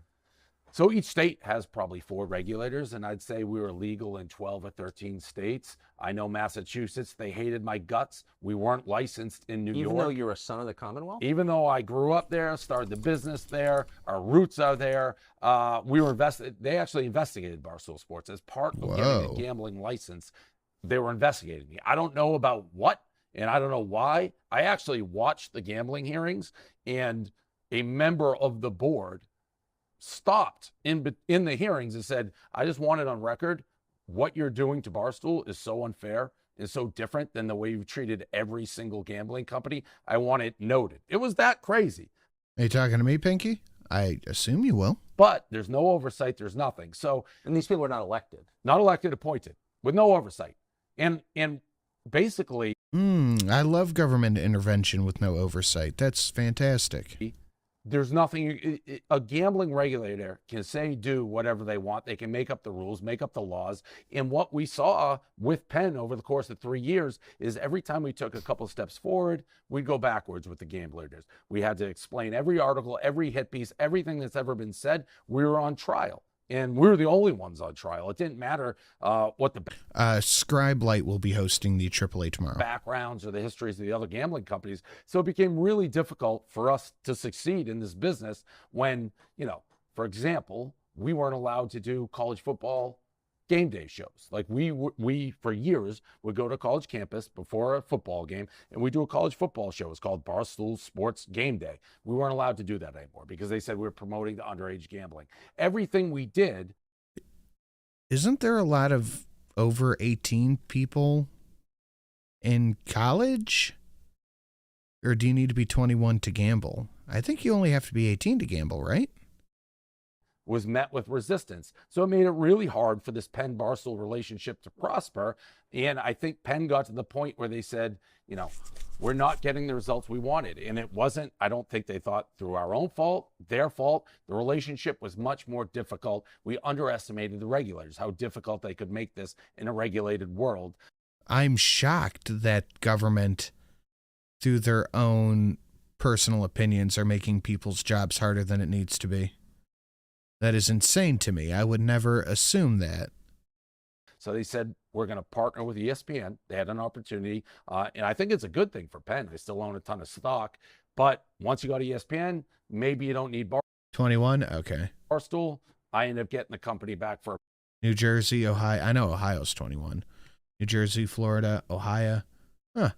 So each state has probably 4 regulators, and I'd say we were legal in 12 or 13 states. I know Massachusetts, they hated my guts. We weren't licensed in New York. Even though you're a son of the Commonwealth? Even though I grew up there, started the business there, our roots are there. We were invested. They actually investigated Barstool Sports as part of getting a gambling license. They were investigating me. I don't know about what, and I don't know why. I actually watched the gambling hearings, and a member of the board stopped in the hearings and said, I just want it on record. What you're doing to Barstool is so unfair and so different than the way you've treated every single gambling company. I want it noted. It was that crazy. Are you talking to me, Pinky? I assume you will. But there's no oversight. There's nothing. So, and these people are not elected. Not elected, appointed, with no oversight. And basically... I love government intervention with no oversight. That's fantastic. There's nothing, a gambling regulator can say, do whatever they want. They can make up the rules, make up the laws. And what we saw with Penn over the course of 3 years is every time we took a couple steps forward, we'd go backwards with the gamblers. We had to explain every article, every hit piece, everything that's ever been said. We were on trial. And we were the only ones on trial. It didn't matter what the... Scribe Light will be hosting the AAA tomorrow. Backgrounds or the histories of the other gambling companies. So it became really difficult for us to succeed in this business when, you know, for example, we weren't allowed to do college football game day shows. Like we for years would go to college campus before a football game and we do a college football show. It's called Barstool Sports Game Day. We weren't allowed to do that anymore because they said we were promoting the underage gambling. Everything we did. Isn't there a lot of over 18 people in college? Or do you need to be 21 to gamble? I think you only have to be 18 to gamble, right? Was met with resistance. So it made it really hard for this Penn-Barstool relationship to prosper. And I think Penn got to the point where they said, you know, we're not getting the results we wanted. And it wasn't, I don't think they thought through our own fault, their fault. The relationship was much more difficult. We underestimated the regulators, how difficult they could make this in a regulated world. I'm shocked that government, through their own personal opinions, are making people's jobs harder than it needs to be. That is insane to me. I would never assume that. So they said, we're going to partner with ESPN. They had an opportunity. And I think it's a good thing for Penn. They still own a ton of stock. But once you go to ESPN, maybe you don't need 21? Okay. Barstool. I ended up getting the company back for New Jersey, Ohio. I know Ohio's 21. New Jersey, Florida, Ohio. Huh.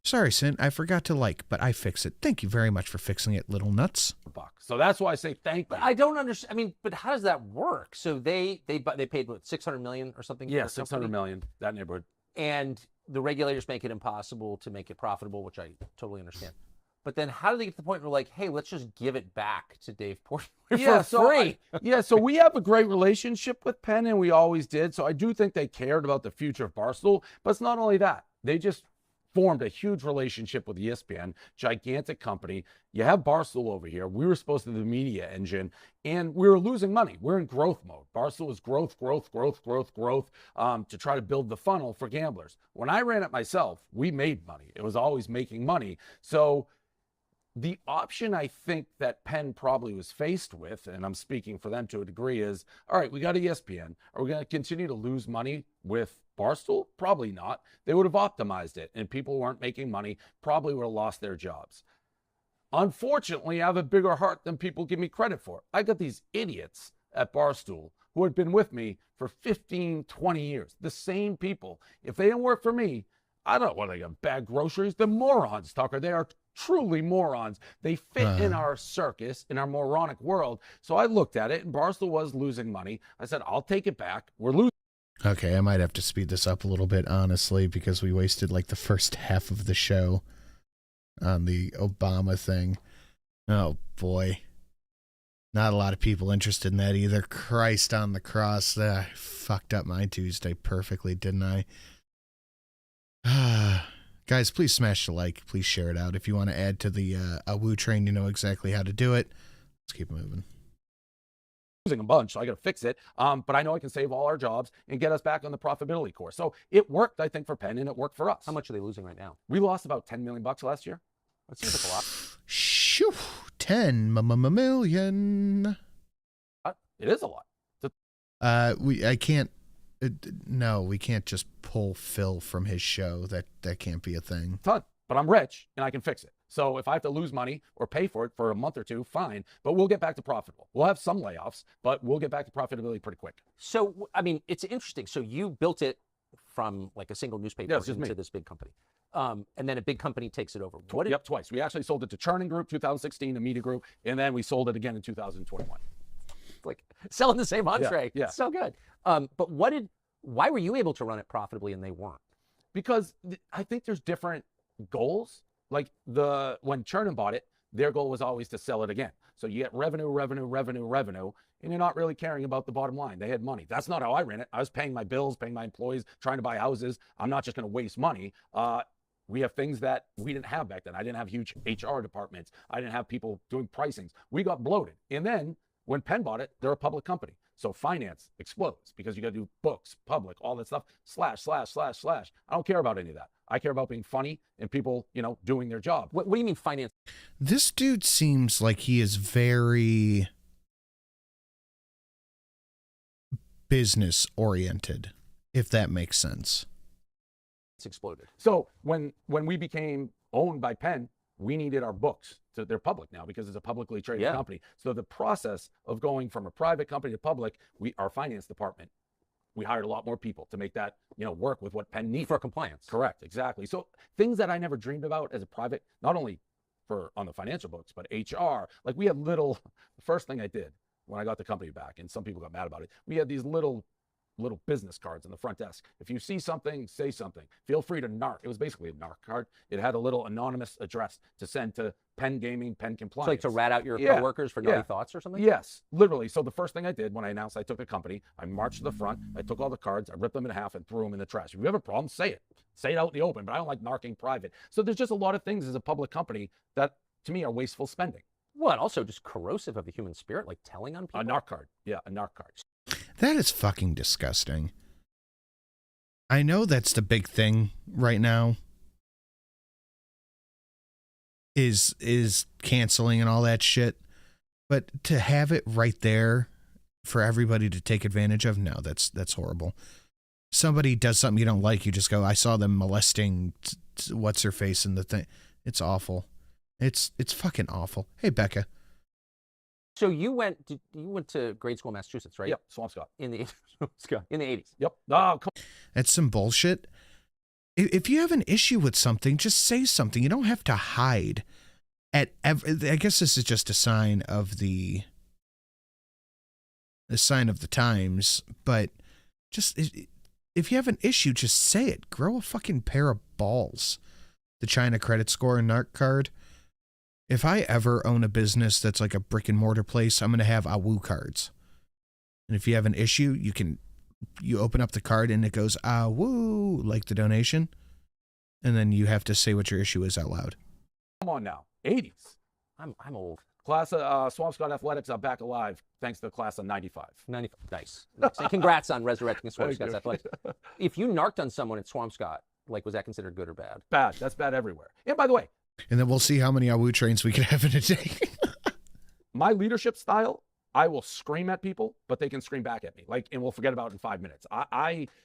Sorry, Sin. I forgot to but I fix it. Thank you very much for fixing it, little nuts. $1. So that's why I say thank you. But I don't understand. I mean, but how does that work? So they paid what, $600 million or something? Yeah, $600 million, that neighborhood. And the regulators make it impossible to make it profitable, which I totally understand. But then how do they get to the point where like, hey, let's just give it back to Dave Portnoy for free? So we have a great relationship with Penn, and we always did. So I do think they cared about the future of Barstool. But it's not only that. They just formed a huge relationship with ESPN, gigantic company. You have Barstool over here. We were supposed to be the media engine, and we were losing money. We're in growth mode. Barstool is growth, to try to build the funnel for gamblers. When I ran it myself, we made money. It was always making money. So the option I think that Penn probably was faced with, and I'm speaking for them to a degree, is, all right, we got ESPN. Are we going to continue to lose money with Barstool? Probably not. They would have optimized it, and people who weren't making money probably would have lost their jobs. Unfortunately, I have a bigger heart than people give me credit for. I got these idiots at Barstool who had been with me for 15, 20 years. The same people. If they didn't work for me, I don't know what they got, bag groceries. They're morons, Tucker. They are truly morons. They fit in our circus, in our moronic world. So I looked at it, and Barstool was losing money. I said, I'll take it back. We're losing. Okay, I might have to speed this up a little bit, honestly, because we wasted like the first half of the show on the Obama thing. Oh, boy. Not a lot of people interested in that either. Christ on the cross. I fucked up my Tuesday perfectly, didn't I? Guys, please smash the like. Please share it out. If you want to add to the Awoo train, you know exactly how to do it. Let's keep moving. losing a bunch, so I got to fix it. But I know I can save all our jobs and get us back on the profitability course. So it worked, I think, for Penn, and it worked for us. How much are they losing right now? We lost about $10 million last year. That seems like a lot. Shoo, 10 million. It is a lot. I can't. No, we can't just pull Phil from his show. That can't be a thing. Ton. But I'm rich and I can fix it. So if I have to lose money or pay for it for a month or two, fine. But we'll get back to profitable. We'll have some layoffs, but we'll get back to profitability pretty quick. So, I mean, it's interesting. So you built it from like a single newspaper into this big company. And then a big company takes it over. Yep, twice. We actually sold it to Churning Group, 2016, a media group, and then we sold it again in 2021. Like selling the same entree. Yeah. So good. But why were you able to run it profitably and they weren't? Because I think there's different goals. Like when Churning bought it, their goal was always to sell it again. So you get revenue, and you're not really caring about the bottom line. They had money. That's not how I ran it. I was paying my bills, paying my employees, trying to buy houses. I'm not just going to waste money. We have things that we didn't have back then. I didn't have huge HR departments. I didn't have people doing pricings. We got bloated. And then when Penn bought it, they're a public company. So finance explodes because you got to do books, public, all that stuff, slash. I don't care about any of that. I care about being funny and people, doing their job. What do you mean finance? This dude seems like he is very business oriented, if that makes sense. It's exploded. So when we became owned by Penn, we needed our books. So they're public now because it's a publicly traded company. So the process of going from a private company to public, our finance department, we hired a lot more people to make that, work with what Penn needed. For compliance. Correct, exactly. So things that I never dreamed about as a private, not only on the financial books, but HR. Like we had the first thing I did when I got the company back, and some people got mad about it, we had these little business cards on the front desk. If you see something, say something. Feel free to narc. It was basically a narc card. It had a little anonymous address to send to Penn Gaming, Penn Compliance. So like to rat out your coworkers for naughty thoughts or something? Yes, literally. So the first thing I did when I announced I took a company, I marched to the front, I took all the cards, I ripped them in half and threw them in the trash. If you have a problem, say it. Say it out in the open, but I don't like narking private. So there's just a lot of things as a public company that, to me, are wasteful spending. Well, and also just corrosive of the human spirit, like telling on people. A narc card. Yeah, a narc card. That is fucking disgusting. I know that's the big thing right now is canceling and all that shit, but to have it right there for everybody to take advantage of, no, that's horrible. Somebody does something you don't like, you just go, I saw them molesting what's her face in the thing. It's awful. It's fucking awful. Hey, Becca. So you went to grade school in Massachusetts, right? Yep, Swampscott. In the 80s. Yep. Oh, come on. That's some bullshit. If you have an issue with something, just say something. You don't have to hide. I guess this is just a sign of the times, but just if you have an issue, just say it. Grow a fucking pair of balls. The China credit score and narc card. If I ever own a business that's like a brick and mortar place, I'm going to have Awoo cards. And if you have an issue, you open up the card and it goes Awoo, like the donation. And then you have to say what your issue is out loud. Come on now. 80s. I'm old. Class of Swampscott Athletics are back alive thanks to the class of 95. 95. Nice. And congrats on resurrecting Swampscott's athletics. If you narked on someone at Swampscott, was that considered good or bad? Bad. That's bad everywhere. And by the way, and then we'll see how many Awoo trains we can have in a day. my leadership style, I will scream at people, but they can scream back at me. And we'll forget about it in 5 minutes.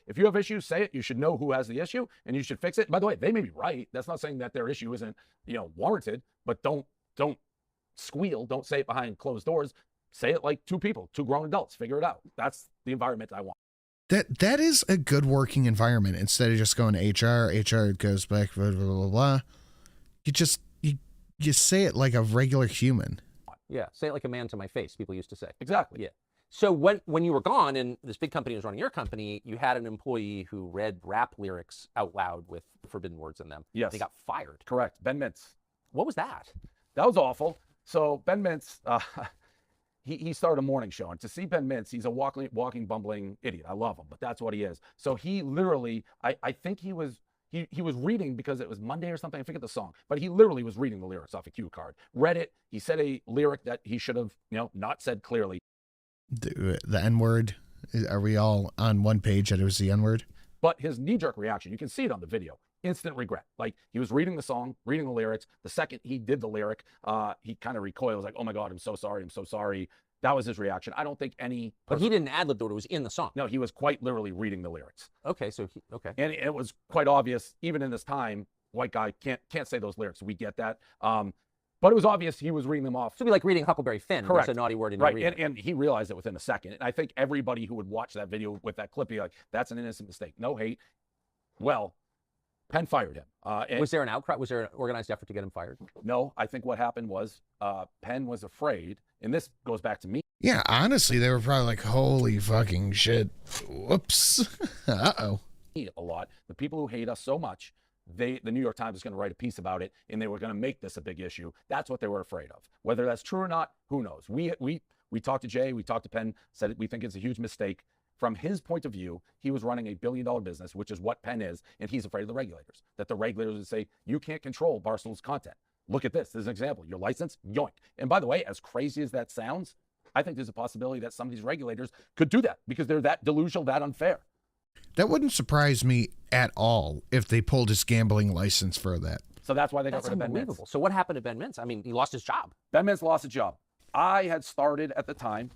If you have issues, say it. You should know who has the issue, and you should fix it. By the way, they may be right. That's not saying that their issue isn't, warranted. But don't squeal. Don't say it behind closed doors. Say it like two people, two grown adults. Figure it out. That's the environment I want. That is a good working environment. Instead of just going to HR goes back, blah, blah, blah, blah. You say it like a regular human. Yeah, say it like a man to my face, people used to say. Exactly. Yeah. So when you were gone and this big company was running your company, you had an employee who read rap lyrics out loud with forbidden words in them. Yes. They got fired. Correct. Ben Mintz. What was that? That was awful. So Ben Mintz, he started a morning show. And to see Ben Mintz, he's a walking, bumbling idiot. I love him, but that's what he is. So he literally, I think he was reading because it was Monday or something. I forget the song, but he literally was reading the lyrics off a cue card. Read it. He said a lyric that he should have, not said clearly. The N-word. Are we all on one page that it was the N-word? But his knee-jerk reaction, you can see it on the video, instant regret. Like, he was reading the song, reading the lyrics. The second he did the lyric, he kind of recoiled, like, oh my God, I'm so sorry, I'm so sorry. That was his reaction. I don't think any But he didn't ad-lib the word, it was in the song. No, he was quite literally reading the lyrics. Okay, so okay. And it was quite obvious, even in this time, white guy can't say those lyrics. We get that. But it was obvious he was reading them off. So it'd be like reading Huckleberry Finn. Correct. There's a naughty word in right. your And he realized it within a second. And I think everybody who would watch that video with that clip be like, that's an innocent mistake. No hate. Well, Penn fired him. Was there an outcry? Was there an organized effort to get him fired? No, I think what happened was Penn was afraid, and this goes back to me. Yeah, honestly, they were probably like, holy fucking shit. Whoops. Uh-oh. A lot. The people who hate us so much, the New York Times is going to write a piece about it, and they were going to make this a big issue. That's what they were afraid of. Whether that's true or not, who knows? We talked to Jay, we talked to Penn, said we think it's a huge mistake. From his point of view, he was running $1 billion business, which is what Penn is, and he's afraid of the regulators. That the regulators would say, you can't control Barstool's content. Look at this. This is an example. Your license, yoink. And by the way, as crazy as that sounds, I think there's a possibility that some of these regulators could do that because they're that delusional, that unfair. That wouldn't surprise me at all if they pulled his gambling license for that. So that's why they got That's rid of Ben Mintz. unbelievable. So what happened to Ben Mintz? I mean, he lost his job. Ben Mintz lost a job. I had started at the time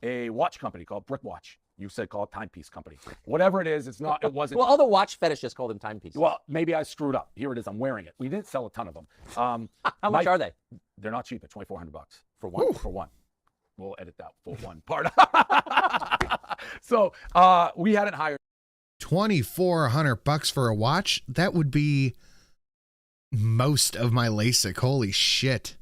a watch company called Brick Watch. You said call it Timepiece Company. Whatever it is, it's not, it wasn't. Well, all the watch fetishists called him timepieces. Well, maybe I screwed up. Here it is. I'm wearing it. We didn't sell a ton of them. How much are they? They're not cheap. At $2,400 For one? for one. We'll edit that for one part. So we hadn't hired. $2,400 for a watch? That would be most of my LASIK. Holy shit.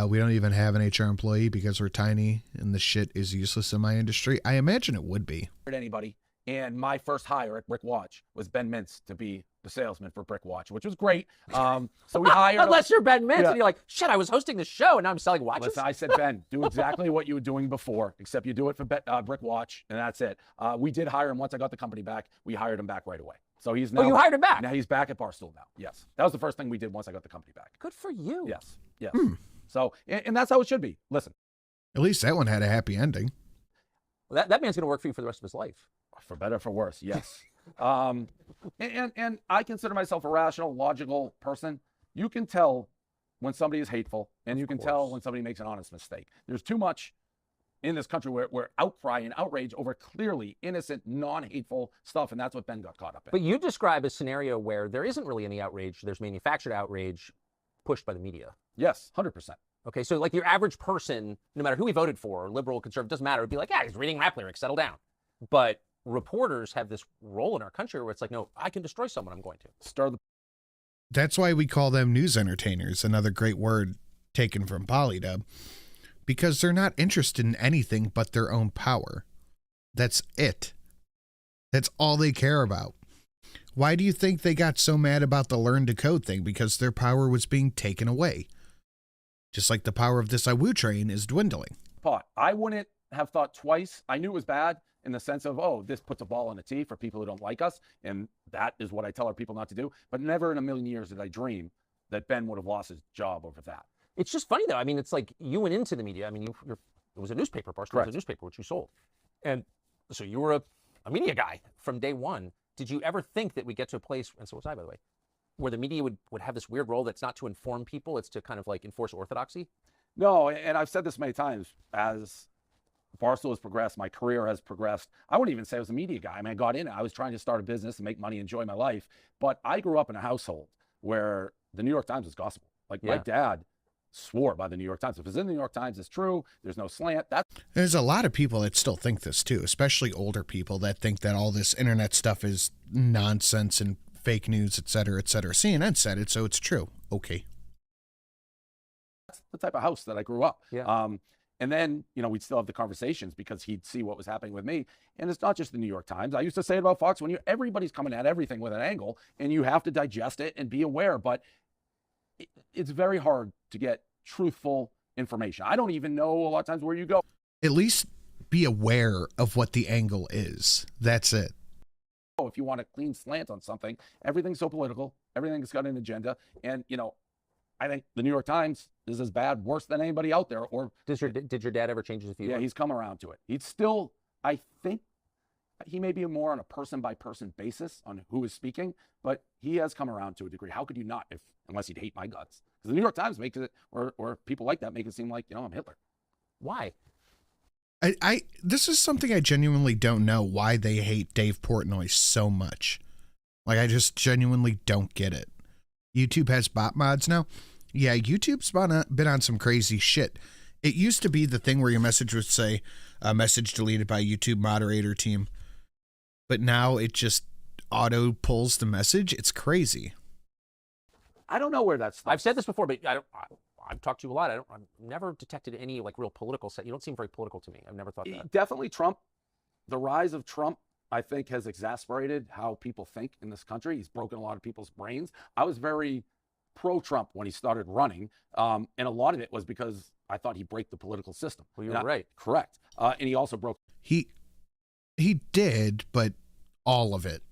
We don't even have an HR employee because we're tiny and the shit is useless in my industry. I imagine it would be. Anybody. And my first hire at Brick Watch was Ben Mintz to be the salesman for Brick Watch, which was great. So we hired. Unless you're Ben Mintz Yeah. and you're like, shit, I was hosting the show and now I'm selling watches. Listen, I said, Ben, do exactly what you were doing before, except you do it for Brick Watch, and that's it. We did hire him once I got the company back. We hired him back right away. So he's now. Oh, you hired him back? Now he's back at Barstool now. Yes, that was the first thing we did once I got the company back. Good for you. Yes, yes. So, and that's how it should be. Listen, At least that one had a happy ending. Well, that man's going to work for you for the rest of his life. for better or for worse, yes. And I consider myself a rational, logical person. You can tell when somebody is hateful, and you can tell when somebody makes an honest mistake. There's too much in this country where outcry and outrage over clearly innocent, non-hateful stuff, and that's what Ben got caught up in. But you describe a scenario where there isn't really any outrage. There's manufactured outrage pushed by the media. Yes, 100%. Okay, so like your average person, no matter who he voted for, liberal, conservative, doesn't matter, would be like, yeah, he's reading rap lyrics, settle down. But reporters have this role in our country where it's like, no, I can destroy someone, I'm going to. Stir the That's why we call them news entertainers, another great word taken from Polydub, because they're not interested in anything but their own power. That's it. That's all they care about. Why do you think they got so mad about the learn to code thing? Because their power was being taken away. Just like the power of this Awoo train is dwindling. pot. I wouldn't have thought twice. I knew it was bad in the sense of, oh, this puts a ball in a tee for people who don't like us. And that is what I tell our people not to do. But never in a million years did I dream that Ben would have lost his job over that. It's just funny, though. I mean, it's like you went into the media. I mean, it was a newspaper, Barstool was a newspaper, which you sold. And so you were a media guy from day one. Did you ever think that we get to a place, and so was I, by the way, where the media would have this weird role that's not to inform people, it's to kind of like enforce orthodoxy? No, and I've said this many times, as Barstool has progressed, my career has progressed. I wouldn't even say I was a media guy. I mean, I got in it. I was trying to start a business and make money, enjoy my life. But I grew up in a household where the New York Times was gospel. Like my dad swore by the New York Times. If it's in the New York Times, it's true. There's no slant. There's a lot of people that still think this too, especially older people that think that all this internet stuff is nonsense and fake news, et cetera, et cetera. CNN said it, so it's true. Okay. That's the type of house that I grew up. Yeah. And then, you know, we'd still have the conversations because he'd see what was happening with me. And it's not just the New York Times. I used to say it about Fox, when everybody's coming at everything with an angle and you have to digest it and be aware. But it's very hard to get truthful information. I don't even know a lot of times where you go. At least be aware of what the angle is. That's it. If you want a clean slant on something, everything's so political. Everything's got an agenda. And, you know, I think the New York Times is as bad, worse than anybody out there. Or did your dad ever change his view? yeah, he's come around to it. He's still, I think, he may be more on a person-by-person basis on who is speaking, but he has come around to a degree. How could you not, unless he'd hate my guts? Because the New York Times makes it, or people like that make it seem like, I'm Hitler. Why? This is something I genuinely don't know why they hate Dave Portnoy so much. Like, I just genuinely don't get it. YouTube has bot mods now. Yeah, YouTube's been on some crazy shit. It used to be the thing where your message would say, message deleted by YouTube moderator team. But now it just auto pulls the message. It's crazy. I don't know where that's. I've said this before, but I've talked to you a lot. I've never detected any like real political set. You don't seem very political to me. I've never thought that. Definitely Trump. The rise of Trump, I think, has exacerbated how people think in this country. He's broken a lot of people's brains. I was very pro-Trump when he started running, and a lot of it was because I thought he'd break the political system. Well, you're right. Correct. And he also broke. He did, but all of it,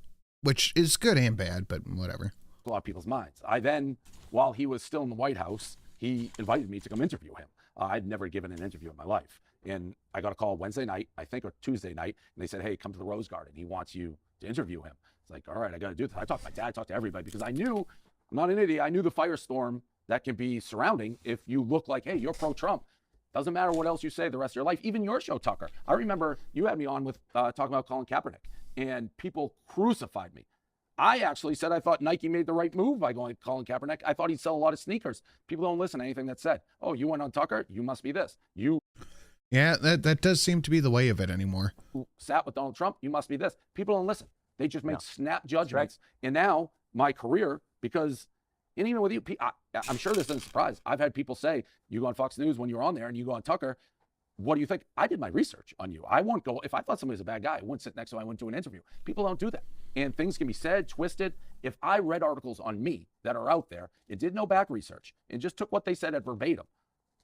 which is good and bad, but whatever. A lot of people's minds. I then, while he was still in the White House, he invited me to come interview him. I'd never given an interview in my life. And I got a call Wednesday night, I think, or Tuesday night, and they said, hey, come to the Rose Garden. He wants you to interview him. It's like, all right, I got to do this. I talked to my dad, I talked to everybody, because I knew, I'm not an idiot, I knew the firestorm that can be surrounding if you look like, hey, you're pro-Trump. Doesn't matter what else you say the rest of your life, even your show, Tucker. I remember you had me on with talking about Colin Kaepernick, and people crucified me. I actually said I thought Nike made the right move by going Colin Kaepernick. I thought he'd sell a lot of sneakers. People don't listen to anything that's said. Oh, you went on Tucker? You must be this. You Yeah, that does seem to be the way of it anymore. sat with Donald Trump? You must be this. People don't listen. They just make snap judgments. Right. And now my career, because, and even with you, I'm sure this isn't a surprise. I've had people say, you go on Fox News when you're on there and you go on Tucker, what do you think? I did my research on you. I won't go, if I thought somebody was a bad guy, I wouldn't sit next to him, I wouldn't do an interview. People don't do that. And things can be said, twisted. If I read articles on me that are out there and did no back research and just took what they said at verbatim,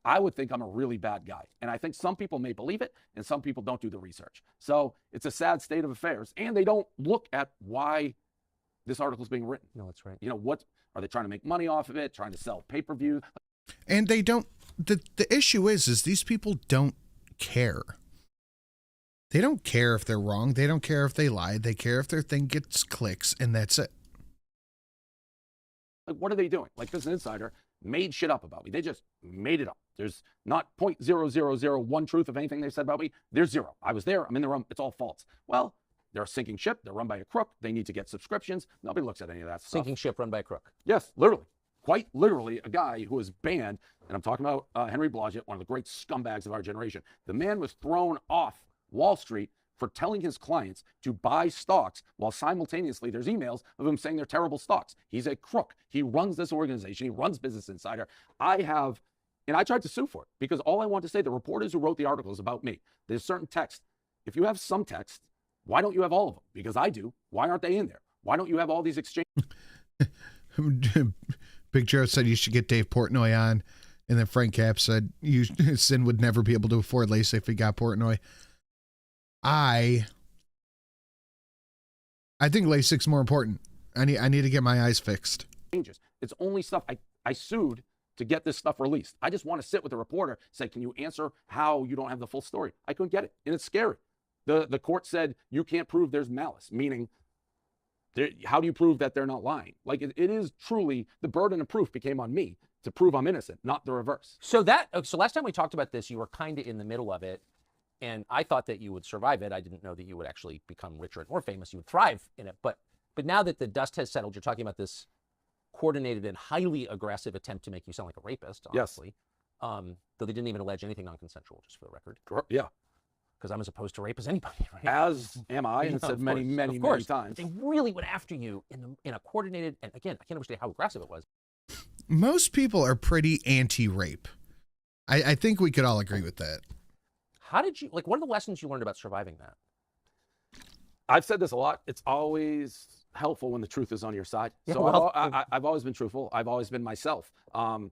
I would think I'm a really bad guy. And I think some people may believe it and some people don't do the research. So it's a sad state of affairs. And they don't look at why this article is being written. No, that's right. What are they trying to make money off of it? Trying to sell pay-per-view? And they don't, the issue is these people don't care. They don't care if they're wrong. They don't care if they lie. They care if their thing gets clicks, and that's it. Like, what are they doing? Like, Business Insider made shit up about me. They just made it up. There's not 0.0001 truth of anything they said about me. There's zero. I was there. I'm in the room. It's all false. Well, they're a sinking ship. They're run by a crook. They need to get subscriptions. Nobody looks at any of that stuff. Sinking ship run by a crook. Yes, literally. Quite literally, a guy who was banned, and I'm talking about Henry Blodgett, one of the great scumbags of our generation. The man was thrown off Wall Street for telling his clients to buy stocks while simultaneously there's emails of him saying they're terrible stocks. He's a crook. He runs this organization. He runs Business Insider. I tried to sue for it because all I want to say, the reporters who wrote the articles about me, there's certain text. If you have some text, why don't you have all of them? Because I do. Why aren't they in there? Why don't you have all these exchanges? Big Joe said you should get Dave Portnoy on. And then Frank Cap said Sin would never be able to afford LASIK if he got Portnoy. I think LASIK's more important. I need to get my eyes fixed. It's only stuff I sued to get this stuff released. I just want to sit with the reporter, say, can you answer how you don't have the full story? I couldn't get it, and it's scary. The court said you can't prove there's malice, meaning how do you prove that they're not lying? Like it is truly, the burden of proof became on me to prove I'm innocent, not the reverse. So last time we talked about this, you were kind of in the middle of it. And I thought that you would survive it. I didn't know that you would actually become richer and more famous. You would thrive in it. But now that the dust has settled, you're talking about this coordinated and highly aggressive attempt to make you sound like a rapist, honestly. Yes. Though they didn't even allege anything non-consensual, just for the record. Yeah. Because I'm as opposed to rape as anybody, right? As am I, and said many times. They really went after you in a coordinated, and again, I can't understand how aggressive it was. Most people are pretty anti-rape. I think we could all agree with that. How did you, what are the lessons you learned about surviving that? I've said this a lot. It's always helpful when the truth is on your side. Yeah, so well, I've always been truthful. I've always been myself. And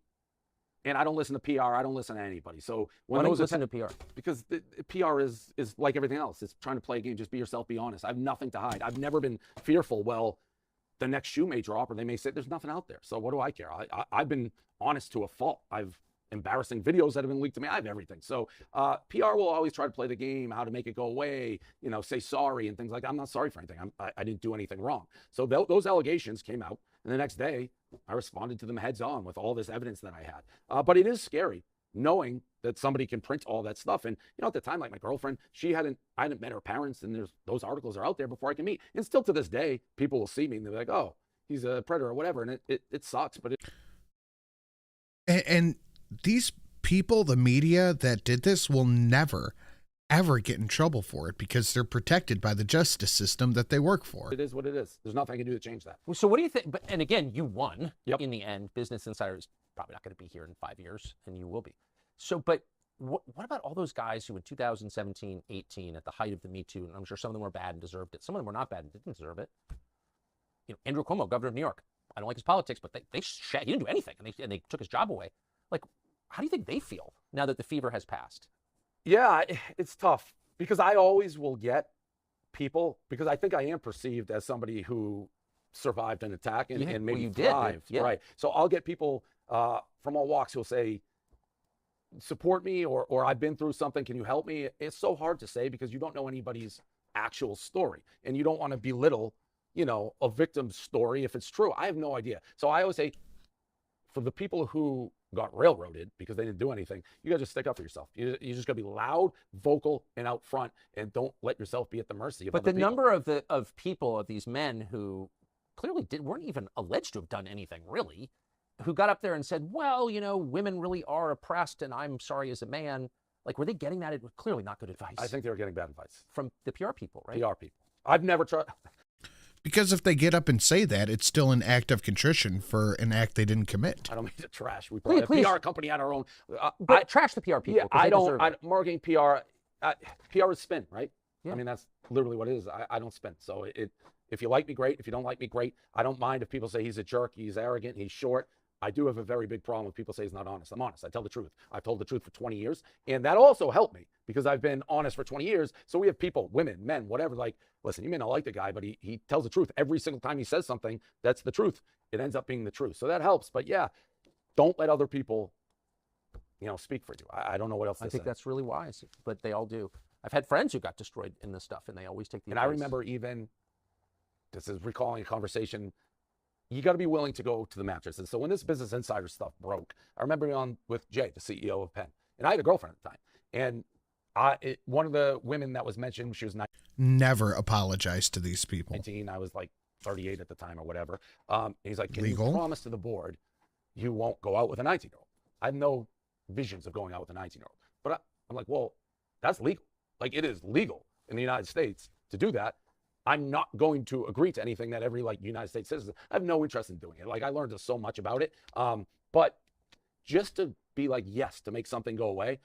I don't listen to PR. I don't listen to anybody. So when why don't you listen to PR? Because the PR is like everything else. It's trying to play a game. Just be yourself. Be honest. I have nothing to hide. I've never been fearful. Well, the next shoe may drop, or they may say there's nothing out there. So what do I care? I've been honest to a fault. I've embarrassing videos that have been leaked to me. I have everything. So PR will always try to play the game, how to make it go away, you know, say sorry and things like that. I'm not sorry for anything. I didn't do anything wrong. So those allegations came out, and the next day I responded to them heads on with all this evidence that I had. But it is scary knowing that somebody can print all that stuff. And, you know, at the time, like my girlfriend, I hadn't met her parents, and those articles are out there before I can meet. And still to this day, people will see me and they're like, oh, he's a predator or whatever. And it sucks, but And these people, the media that did this, will never, ever get in trouble for it because they're protected by the justice system that they work for. it is what it is. There's nothing I can do to change that. So what do you think? But, and again, you won Yep. in the end. Business Insider is probably not going to be here in 5 years, and you will be. So, but what about all those guys who in 2017, 18, at the height of the Me Too, and I'm sure some of them were bad and deserved it. Some of them were not bad and didn't deserve it. You know, Andrew Cuomo, governor of New York. I don't like his politics, but he didn't do anything, and they took his job away. Like, how do you think they feel now that the fever has passed? Yeah, it's tough because I always will get people, because I think I am perceived as somebody who survived an attack and maybe you did, thrived. yeah. Right. So I'll get people from all walks who'll say, support me, or I've been through something. Can you help me? It's so hard to say because you don't know anybody's actual story, and you don't want to belittle, you know, a victim's story if it's true. I have no idea. So I always say, for the people who got railroaded because they didn't do anything, you gotta just stick up for yourself. You just gotta be loud, vocal, and out front, and don't let yourself be at the mercy of But other the people. number of people, of these men who clearly weren't even alleged to have done anything really, who got up there and said, well, you know, women really are oppressed, and I'm sorry as a man. Like, were they getting that? It was clearly not good advice. I think they were getting bad advice. From the PR people, right? PR people. I've never tried. Because if they get up and say that, it's still an act of contrition for an act they didn't commit. I don't mean to trash. We probably Please. have a PR company on our own. But trash the PR people. Yeah, 'cause they deserve it. marketing PR. PR is spin, right? Yeah. I mean, that's literally what it is. I don't spin. So if you like me, great. If you don't like me, great. I don't mind if people say he's a jerk, he's arrogant, he's short. I do have a very big problem with people say he's not honest. I'm honest. I tell the truth. I've told the truth for 20 years. And that also helped me because I've been honest for 20 years. So we have people, women, men, whatever, like, listen, you may not like the guy, but he tells the truth. Every single time he says something, that's the truth. It ends up being the truth. So that helps. But yeah, don't let other people, you know, speak for you. I don't know what else to say. I think that's really wise, but they all do. I've had friends who got destroyed in this stuff, and they always take the And advice. I remember even, this is recalling a conversation, you got to be willing to go to the mattress. And so when this Business Insider stuff broke, I remember being on with Jay, the CEO of Penn, and I had a girlfriend at the time. And one of the women that was mentioned, she was Never apologize to these people. 19, I was like 38 at the time or whatever. And he's like, can Legal? you promise to the board you won't go out with a 19-year-old? I have no visions of going out with a 19-year-old. But I'm like, well, that's legal. Like, it is legal in the United States to do that. I'm not going to agree to anything that every United States citizen. I have no interest in doing it. Like, I learned so much about it. But just to be like, yes, to make something go away,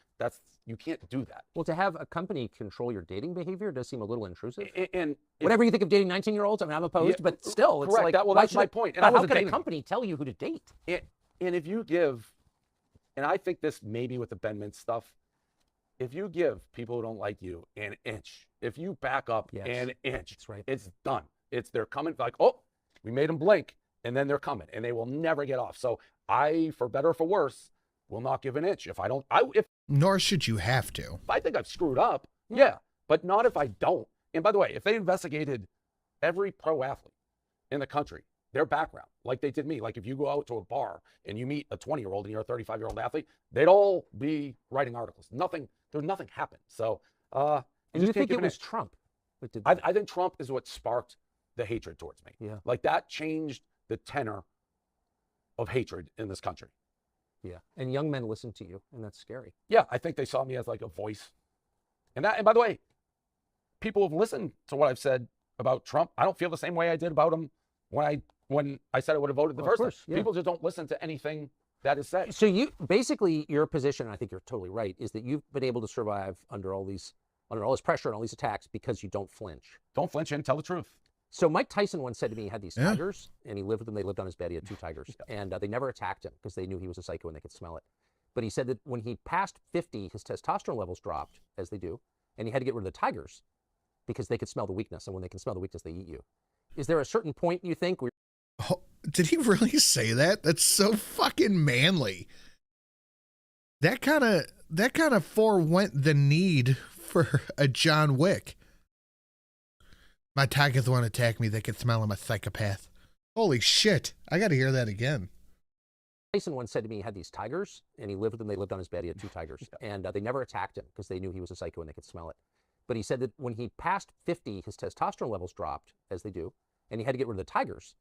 you can't do that. Well, to have a company control your dating behavior does seem a little intrusive. And whatever you think of dating 19-year-olds, I mean, I'm opposed, Yeah, but still, it's correct. like, Well, why that's should my it- point. And but I how wasn't can a dating them. company tell you who to date? And if you give, and I think this maybe with the Ben Mintz stuff, if you give people who don't like you an inch, if you back up Yes, an inch, that's right. it's done. They're coming like, oh, we made them blink, and then they're coming, and they will never get off. So I, for better or for worse, will not give an inch. If Nor should you have to. I think I've screwed up, yeah, but not if I don't. And by the way, if they investigated every pro athlete in the country, their background, like they did me, like if you go out to a bar and you meet a 20-year-old and you're a 35-year-old athlete, they'd all be writing articles. Nothing happened. So, And you think it was Trump that did that? I think Trump is what sparked the hatred towards me. Yeah. Like that changed the tenor of hatred in this country. Yeah. And young men listen to you, and that's scary. Yeah, I think they saw me as like a voice. And by the way, people have listened to what I've said about Trump. I don't feel the same way I did about him when I said I would have voted the Well, of first time. course, yeah. People just don't listen to anything that is said. So your position, and I think you're totally right, is that you've been able to survive under all this pressure and all these attacks because you don't flinch. Don't flinch and tell the truth. So Mike Tyson once said to me he had these Yeah. tigers, and he lived with them. They lived on his bed. He had 2 tigers, and they never attacked him because they knew he was a psycho and they could smell it. But he said that when he passed 50, his testosterone levels dropped, as they do, and he had to get rid of the tigers because they could smell the weakness, and when they can smell the weakness, they eat you. Is there a certain point you think where Oh, did he really say that? That's so fucking manly. That kind of forewent the need for a John Wick. My tigers won't attack me. They can smell I'm a psychopath. Holy shit. I got to hear that again. Tyson once said to me he had these tigers, and he lived with them. They lived on his bed. He had 2 tigers, and they never attacked him because they knew he was a psycho and they could smell it. But he said that when he passed 50, his testosterone levels dropped, as they do, and he had to get rid of the tigers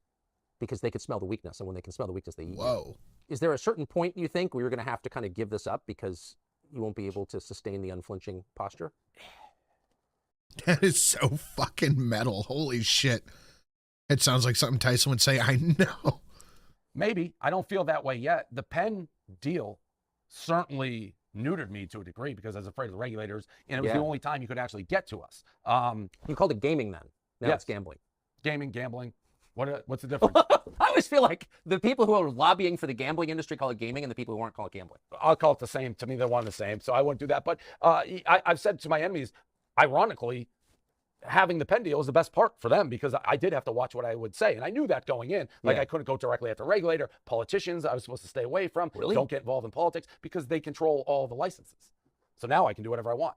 because they could smell the weakness, and when they can smell the weakness, they eat. Whoa. Is there a certain point, you think, where you're going to have to kind of give this up because you won't be able to sustain the unflinching posture? That is so fucking metal. Holy shit. It sounds like something Tyson would say. I know. Maybe. I don't feel that way yet. The pen deal certainly neutered me to a degree because I was afraid of the regulators, and it was the only time you could actually get to us. You called it gaming then. Now it's gambling. Gaming, gambling. What's the difference? I always feel like the people who are lobbying for the gambling industry call it gaming, and the people who aren't call it gambling. I'll call it the same. To me, they're one and the same, so I wouldn't do that. But I've said to my enemies, ironically, having the pen deal is the best part for them because I did have to watch what I would say. And I knew that going in. Like I couldn't go directly at the regulator. Politicians, I was supposed to stay away from. Really? Don't get involved in politics because they control all the licenses. So now I can do whatever I want.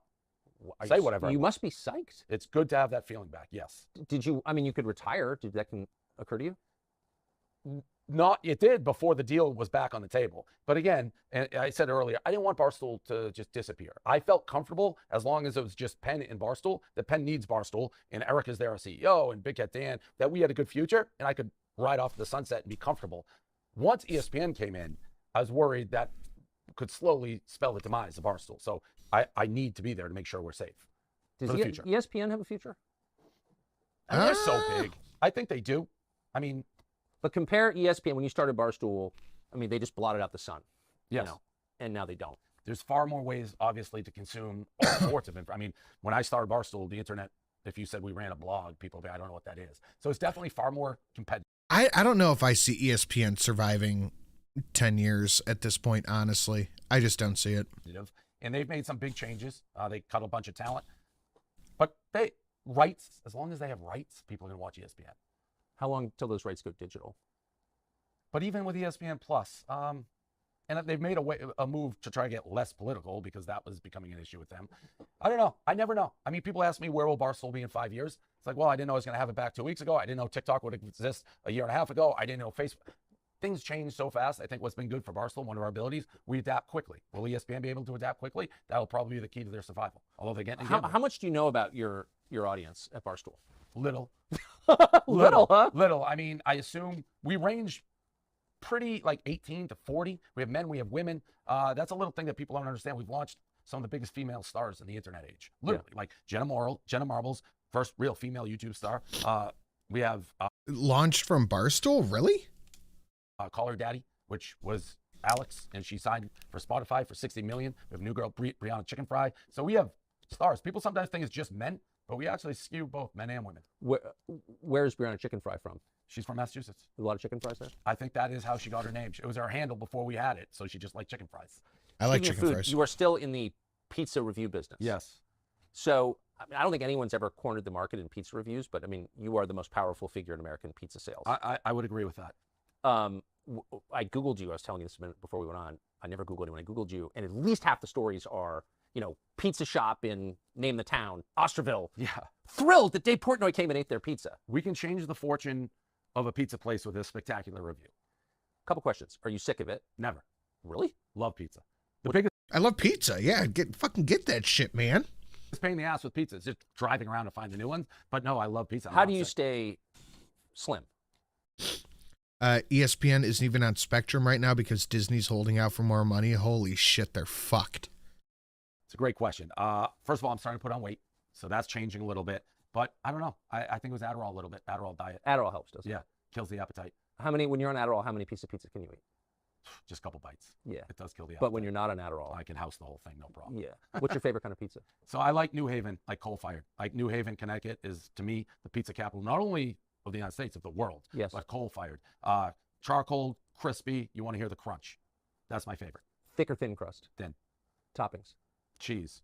Say whatever I You want. must be psyched. It's good to have that feeling back, yes. Did you, I mean, you could retire. Did that occur to you? It did before the deal was back on the table. But again, and I said earlier, I didn't want Barstool to just disappear. I felt comfortable as long as it was just Penn and Barstool. The Penn needs Barstool, and Eric is their CEO, and Big Cat Dan, that we had a good future, and I could ride off the sunset and be comfortable. Once ESPN came in, I was worried that could slowly spell the demise of Barstool. So I need to be there to make sure we're safe Does for the future. ESPN have a future? And they're so big. I think they do. I mean, But compare ESPN when you started Barstool. I mean, they just blotted out the sun. yes. You know, and now they don't. There's far more ways, obviously, to consume all sorts of information. I mean, when I started Barstool, the internet, if you said we ran a blog, people would be, I don't know what that is. So it's definitely far more competitive. I don't know if I see ESPN surviving 10 years at this point, honestly. I just don't see it. And they've made some big changes. They cut a bunch of talent. But rights, as long as they have rights, people are going to watch ESPN. How long till those rights go digital? But even with ESPN Plus, and they've made a move to try to get less political because that was becoming an issue with them. I don't know. I never know. I mean, people ask me, where will Barstool be in 5 years? It's like, well, I didn't know I was going to have it back 2 weeks ago. I didn't know TikTok would exist a year and a half ago. I didn't know Facebook. Things change so fast. I think what's been good for Barstool, one of our abilities, we adapt quickly. Will ESPN be able to adapt quickly? That'll probably be the key to their survival. Although they get How much do you know about your audience at Barstool? little. Little, huh? Little. I mean, I assume we range pretty like 18 to 40. We have men, we have women. That's a little thing that people don't understand. We've launched some of the biggest female stars in the internet age. Literally, like Jenna Marbles, first real female YouTube star. We have Launched from Barstool? Really? Call Her Daddy, which was Alex, and she signed for Spotify for 60 million. We have new girl Brianna Chicken Fry. So we have stars. People sometimes think it's just men, but we actually skew both men and women. Where's Brianna Chicken Fry from? She's from Massachusetts. A lot of chicken fries there? I think that is how she got her name. It was her handle before we had it, so she just liked chicken fries. I like Speaking of chicken food, fries. You are still in the pizza review business. Yes. So I mean, I don't think anyone's ever cornered the market in pizza reviews, but I mean, you are the most powerful figure in American pizza sales. I would agree with that. I Googled you. I was telling you this a minute before we went on. I never Googled anyone. I Googled you, and at least half the stories are, pizza shop in, name the town, Osterville. Yeah. Thrilled that Dave Portnoy came and ate their pizza. We can change the fortune of a pizza place with this spectacular review. Couple questions. Are you sick of it? Never. Really? Love pizza. The biggest I love pizza. Yeah, fucking get that shit, man. pain in the ass with pizza is just driving around to find the new ones. But no, I love pizza. How do you stay slim? ESPN isn't even on Spectrum right now because Disney's holding out for more money. Holy shit, they're fucked. It's a great question. First of all, I'm starting to put on weight, so that's changing a little bit. But I don't know. I think it was Adderall a little bit. Adderall diet. Adderall helps, doesn't it? Yeah, kills the appetite. When you're on Adderall, how many pieces of pizza can you eat? Just a couple bites. Yeah. It does kill the appetite. But when you're not on Adderall, I can house the whole thing, no problem. yeah. What's your favorite kind of pizza? So I like New Haven, like coal-fired. Like New Haven, Connecticut is, to me, the pizza capital, not only of the United States, of the world, Yes. but coal-fired. Charcoal, crispy, you want to hear the crunch. That's my favorite. Thick or thin crust? Thin. Toppings? Cheese.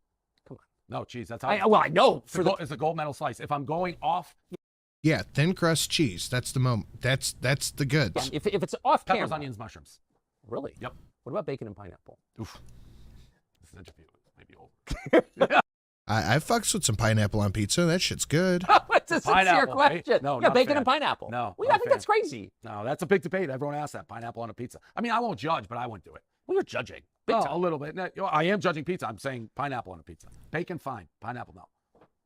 Come on. No, cheese. That's how I know. it's a gold medal slice. If I'm going off Yeah, thin crust cheese. That's the moment. That's the goods. If it's off Peppers, camera. onions, mushrooms. Really? Yep. What about bacon and pineapple? Oof. This interview might be over. I fucks with some pineapple on pizza. That shit's good. It's a sincere Pineapple, right? question. No, yeah, not a bacon fan. and pineapple. No, Well, not I a think fan. that's crazy. No, that's a big debate. Everyone asks that. Pineapple on a pizza. I mean, I won't judge, but I wouldn't do it. Well, you're judging. Big Oh, time. a little bit. No, you know, I am judging pizza. I'm saying pineapple on a pizza. Bacon, fine. Pineapple, no.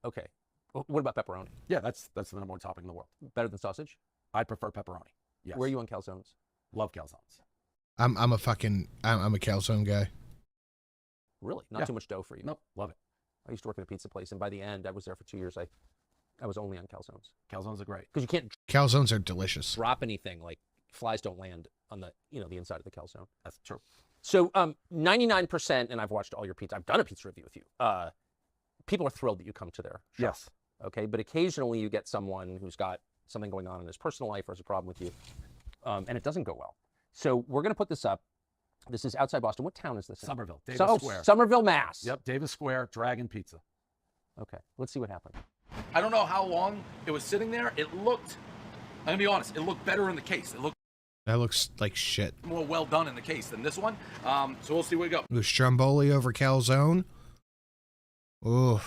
Okay. What about pepperoni? Yeah, that's the number one topping in the world. Better than sausage? I prefer pepperoni. Yes. Where are you on calzones? Love calzones. I'm a calzone guy. Really? Not Yeah. too much dough for you? Nope, love it. I used to work in a pizza place, and by the end, I was there for 2 years. I was only on calzones. Calzones are great. Because you can't Calzones are delicious. drop anything. Like, flies don't land on the inside of the calzone. That's true. So 99%, and I've watched all your pizza. I've done a pizza review with you. People are thrilled that you come to their shop. Yes. Okay, but occasionally you get someone who's got something going on in his personal life or has a problem with you, and it doesn't go well. So we're going to put this up. This is outside Boston. What town is this in? Somerville. Davis So, Square. Somerville, Mass. Yep, Davis Square, Dragon Pizza. Okay, let's see what happened. I don't know how long it was sitting there. It looked, I'm going to be honest, it looked better in the case. It looked That looks like shit. more well done in the case than this one. So we'll see where we go. Ooh, Stromboli over calzone. Ooh.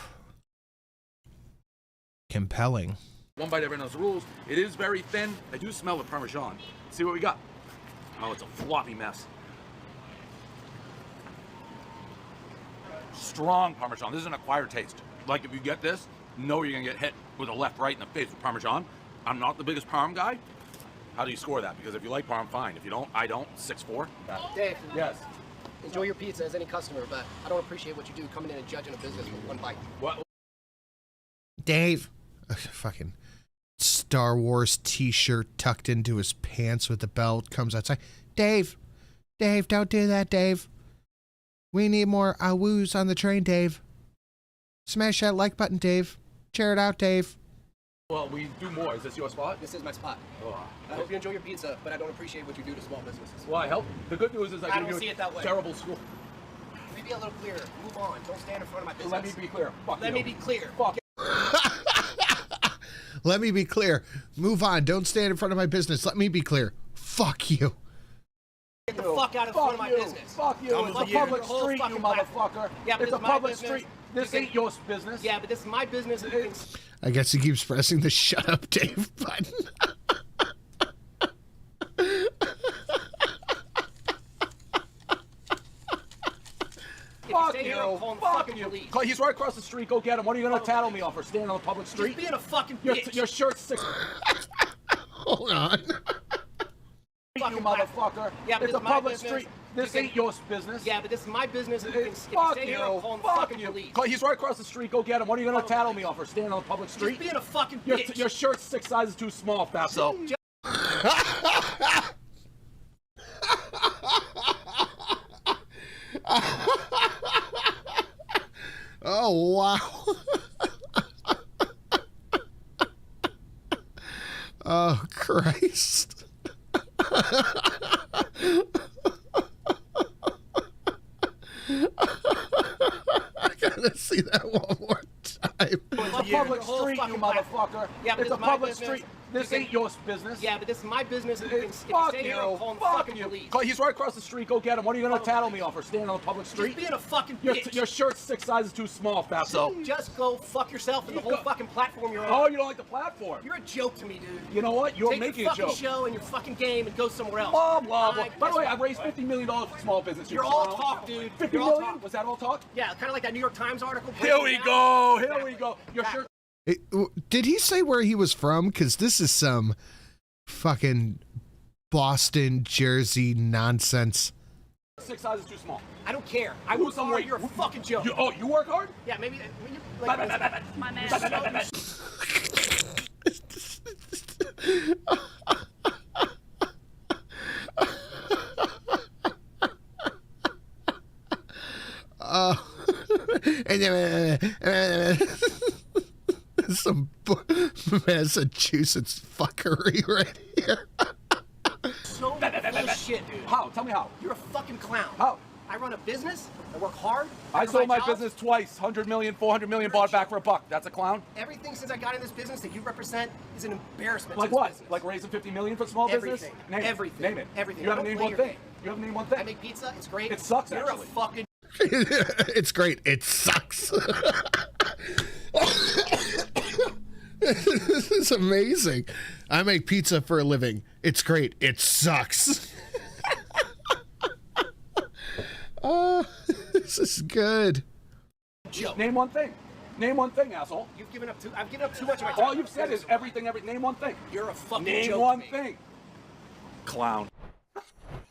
Compelling. One bite, everyone knows the rules. It is very thin. I do smell the Parmesan. See what we got. Oh, it's a floppy mess. Strong Parmesan. This is an acquired taste. Like if you get this, know you're gonna get hit with a left, right in the face with Parmesan. I'm not the biggest Parm guy. How do you score that? Because if you like Parm, fine. If you don't, I don't. 6'4". Dave, Yes. enjoy your pizza as any customer, but I don't appreciate what you do coming in and judging a business with one bite. What? Dave. Fucking Star Wars t-shirt tucked into his pants with the belt comes outside. Dave, don't do that, Dave. We need more Awoos on the train, Dave. Smash that like button, Dave. Cheer it out, Dave. Well, we do more. Is this your spot? This is my spot. Oh. I hope you enjoy your pizza, but I don't appreciate what you do to small businesses. Well, I help. The good news is I I don't give see you it that way. a terrible school. Maybe a little clearer. Move on. Don't stand in front of my business. Let me be clear. Fuck Let you. me be clear. Fuck. Let me be clear. Move on. Don't stand in front of my business. Let me be clear. Fuck you. Get the fuck out of front of my you. business. Fuck you. Come It's a with you. public Your whole street, you fucking motherfucker. Yeah, but It's this a is my public business. street. This You ain't can- your business. Yeah, but this is my business. And you can... I guess he keeps pressing the shut up, Dave button. Fuck stay you. here, I'm calling the Fuck fucking you. police. He's right across the street. Go get him. What are you going to tattle me on for standing on the public street? Just being a fucking Your, bitch. your shirt's 6. Hold on. You fucking motherfucker. Yeah, but It's this a is my public business. street. This You ain't can- your business. Yeah, but this is my business. And you can, if you Fuck stay you. here, I'm calling the Fuck fucking you. police. He's right across the street. Go get him. What are you going to tattle me on for standing on the public Just street? being a fucking Your, bitch. your shirt's 6 sizes too small, Fatso. Oh, wow. Oh, Christ. I gotta see that one more time. It's a Your public whole street, you fucking motherfucker. Yeah, but It's this a is my public business. street. This You ain't can- your business. Yeah, but this is my business. And you can, if you Fuck stay here, I'm you. calling the Fuck fucking you. police. He's right across the street. Go get him. What are you going to tattle me on for standing on the public street? Just being a fucking Your, bitch. your shirt's 6 sizes too small, Fatso. Just go fuck yourself and the You whole go- fucking platform you're on. Oh, you don't like the platform. You're a joke to me, dude. You know what? You're Take making your a fucking joke. show and your fucking game and go somewhere else. Blah, blah, blah. By guess the way, what? I've raised $50 million for small business. You're all talk, dude. 50 You're all million? talk. Was that all talk? Yeah, kind of like that New York Times article. Here we go. Here we go. Your Exactly. shirt. Did he say where he was from? Because this is some fucking Boston, Jersey nonsense. 6 sizes too small. I don't care. I Lose work some hard. weight. You're a fucking joke. You work hard? Yeah, maybe. Like, My man. Some Massachusetts fuckery right here. so full of shit, dude. How? Tell me how. You're a fucking clown. How? I run a business. I work hard. I sold my provide business jobs. twice, 100 million, 400 million, bought it back for $1. That's a clown? Everything since I got in this business that you represent is an embarrassment. Like to this what? business. Like raising 50 million for small business? Everything. Name Everything. It. Name it. Everything. You I haven't don't named play one your thing. game. You haven't named one I thing. make pizza. It's great. It sucks, You're actually. a fucking. It's great. It sucks. This is amazing. I make pizza for a living. It's great. It sucks. Oh, this is good. joke. Name one thing. Name one thing, asshole. I've given up too much of my time. All you've said is everything, name one thing. You're a fucking Name joke one to me. thing. Clown.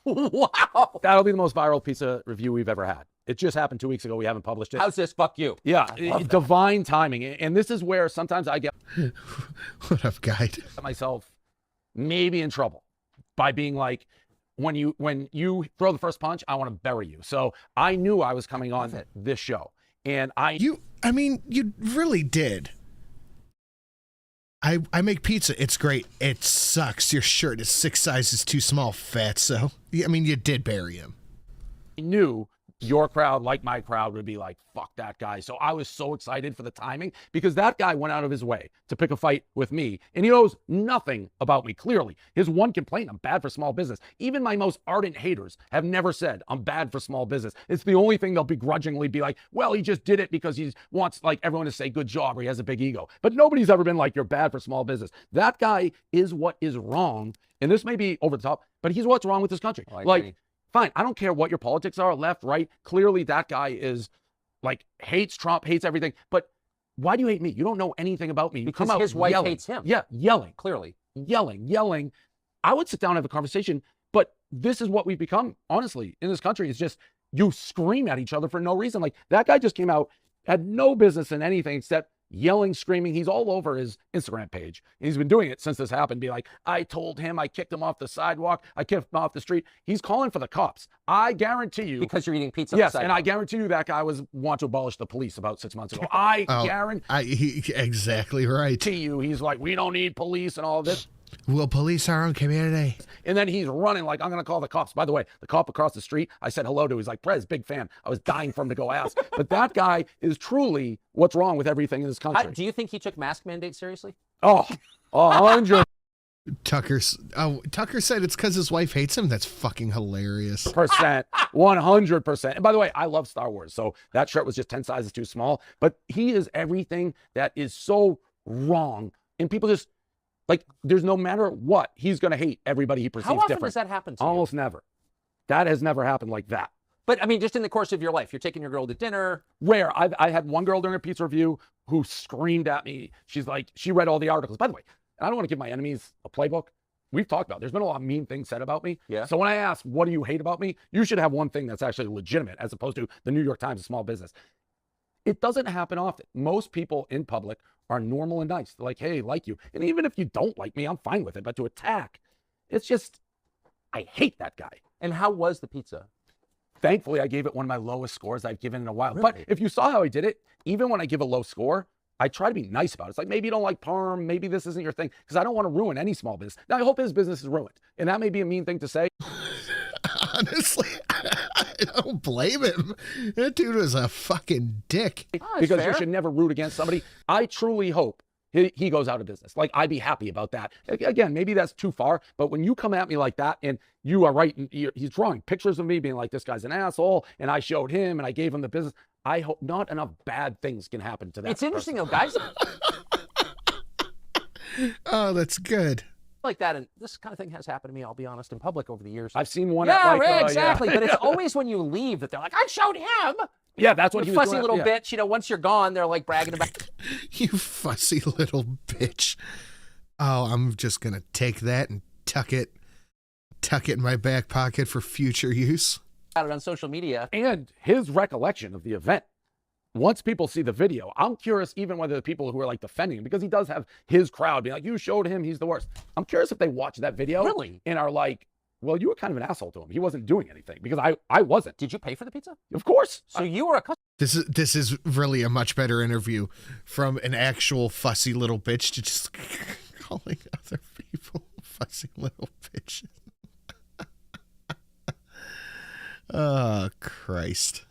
Wow. That'll be the most viral pizza review we've ever had. It just happened 2 weeks ago. We haven't published it. How's this? Fuck you. Yeah, divine timing. And this is where sometimes I get What up, guide? myself maybe in trouble by being like, when you throw the first punch, I want to bury you. So I knew I was coming on this show. And You really did. I make pizza. It's great. It sucks. Your shirt is 6 sizes too small, fatso. I mean, you did bury him. knew your crowd, like my crowd, would be like, fuck that guy. So I was so excited for the timing because that guy went out of his way to pick a fight with me. And he knows nothing about me, clearly. His one complaint, I'm bad for small business. Even my most ardent haters have never said I'm bad for small business. It's the only thing they'll begrudgingly be like, well, he just did it because he wants like everyone to say good job or he has a big ego. But nobody's ever been like, you're bad for small business. That guy is what is wrong. And this may be over the top, but he's what's wrong with this country. Oh, I like, agree. fine, I don't care what your politics are, left, right. Clearly, that guy is like hates Trump, hates everything. But why do you hate me? You don't know anything about me. You Because come out his wife yelling. hates him. Yeah, yelling, Clearly. yelling. I would sit down and have a conversation, but this is what we've become, honestly, in this country. It's just you scream at each other for no reason. Like that guy just came out, had no business in anything except yelling, screaming. He's all over his Instagram page. And he's been doing it since this happened. Be like, I told him, I kicked him off the sidewalk. I kicked him off the street. He's calling for the cops. I guarantee you. Because you're eating pizza. Yes, and I guarantee you that guy want to abolish the police about 6 months ago. I guarantee Exactly right. you, he's like, we don't need police and all of this. We'll police our own community. And then he's running like, I'm going to call the cops. By the way, the cop across the street, I said hello to. He's like, Prez, big fan. I was dying for him to go ask. But that guy is truly what's wrong with everything in this country. Do you think he took mask mandates seriously? Oh, 100%. Tucker said it's because his wife hates him. That's fucking hilarious. 100%. And by the way, I love Star Wars. So that shirt was just 10 sizes too small. But he is everything that is so wrong. And people just, like, there's no matter what, he's going to hate everybody he perceives How often different. does that happen to you? Almost never. That has never happened like that. But I mean, just in the course of your life, you're taking your girl to dinner. Rare. I had one girl during a pizza review who screamed at me. She's like, she read all the articles. By the way, I don't want to give my enemies a playbook. We've talked about it. There's been a lot of mean things said about me. Yeah. So when I ask, what do you hate about me? You should have one thing that's actually legitimate as opposed to the New York Times, a small business. It doesn't happen often. Most people in public are normal and nice. They're like, hey, like you. And even if you don't like me, I'm fine with it. But to attack, it's just, I hate that guy. And how was the pizza? Thankfully, I gave it one of my lowest scores I've given in a while. Really? But if you saw how I did it, even when I give a low score, I try to be nice about it. It's like, maybe you don't like parm, maybe this isn't your thing, because I don't want to ruin any small business. Now, I hope his business is ruined. And that may be a mean thing to say. Honestly, I don't blame him. That dude was a fucking dick. Oh, Because fair. you should never root against somebody. I truly hope he goes out of business. Like, I'd be happy about that. Again, maybe that's too far, but when you come at me like that and you are right, and he's drawing pictures of me being like, this guy's an asshole, and I showed him and I gave him the business. I hope not enough bad things can happen to that. It's interesting though, guys. Oh, that's good. Like that, and this kind of thing has happened to me, I'll be honest, in public over the years. I've seen one. Yeah, at like, right, exactly. Yeah. But it's always when you leave that they're like, I showed him. Yeah, that's what You he was fussy doing. little Yeah. bitch. You know, once you're gone, they're like bragging about. You fussy little bitch. Oh, I'm just going to take that and tuck it in my back pocket for future use. About it on social media. And his recollection of the event. Once people see the video, I'm curious even whether the people who are like defending him, because he does have his crowd being like, you showed him, he's the worst. I'm curious if they watch that video Really? and are like, well, you were kind of an asshole to him. He wasn't doing anything, because I wasn't. Did you pay for the pizza? Of course. So you were a customer. This is really a much better interview from an actual fussy little bitch to just calling other people fussy little bitches. Oh, crap. Christ.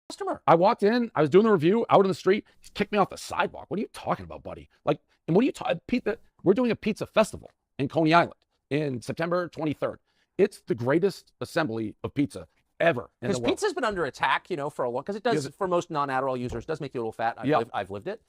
Customer. I walked in, I was doing the review out in the street. He kicked me off the sidewalk. What are you talking about, buddy? Like, and what are you talking? Pizza? We're doing a pizza festival in Coney Island in September 23rd. It's the greatest assembly of pizza ever in the Because world. pizza's been under attack, you know, for a while. Because it does, for most non-Adderall users, does make you a little fat. I've lived it.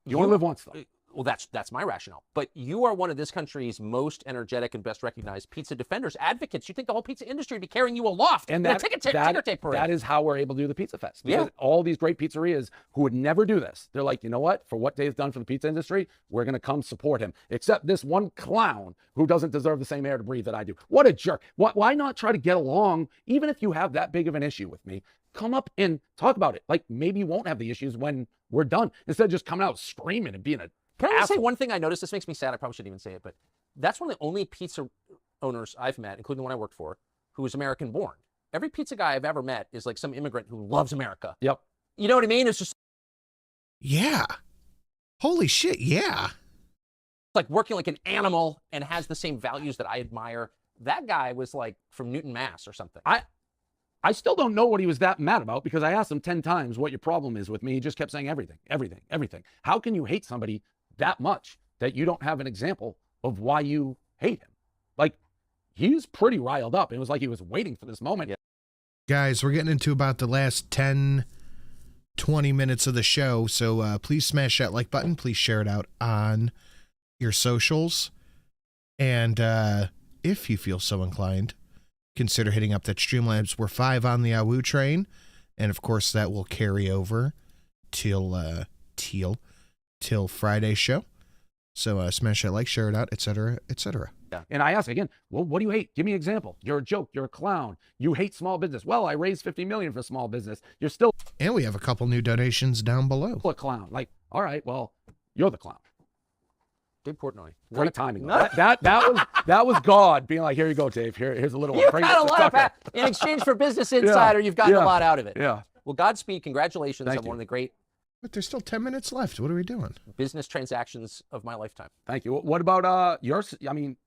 You only live once, though. Well, that's my rationale. But you are one of this country's most energetic and best recognized pizza defenders, advocates. You think the whole pizza industry would be carrying you aloft And in a that, ticker tape parade. that is how we're able to do the Pizza Fest. Because Yeah. all these great pizzerias who would never do this, they're like, you know what? For what Dave's done for the pizza industry, we're going to come support him. Except this one clown who doesn't deserve the same air to breathe that I do. What a jerk. Why not try to get along, even if you have that big of an issue with me? Come up and talk about it. Like, maybe you won't have the issues when we're done. Instead of just coming out screaming and being a Can I just say asshole. one thing I noticed? This makes me sad. I probably shouldn't even say it, but that's one of the only pizza owners I've met, including the one I worked for, who was American born. Every pizza guy I've ever met is like some immigrant who loves America. Yep. You know what I mean? It's just Yeah. Holy shit, yeah. like working like an animal and has the same values that I admire. That guy was like from Newton, Mass or something. I still don't know what he was that mad about because I asked him 10 times what your problem is with me. He just kept saying everything, everything, everything. How can you hate somebody that much that you don't have an example of why you hate him? Like, he's pretty riled up. It was like he was waiting for this moment. Yeah. Guys, we're getting into about the last 10, 20 minutes of the show, so please smash that like button. Please share it out on your socials. And if you feel so inclined, consider hitting up that Streamlabs. We're 5 on the Awoo train, and of course that will carry over till Friday's show. So smash that like, share it out, etc., etc. And I asked again, well, what do you hate? Give me an example. You're a joke. You're a clown. You hate small business. Well, I raised $50 million for small business. You're still And we have a couple new donations down below. a clown. Like, all right, well, you're the clown. Dave Portnoy. Great timing. That was God being like, here you go, Dave. Here's a little one. You've Bring got a it. lot of in exchange for Business Insider. You've gotten a lot out of it. Yeah. Well, Godspeed. Congratulations Thank on you. one of the great But there's still 10 minutes left. What are we doing? business transactions of my lifetime. Thank you. What about yours? I mean,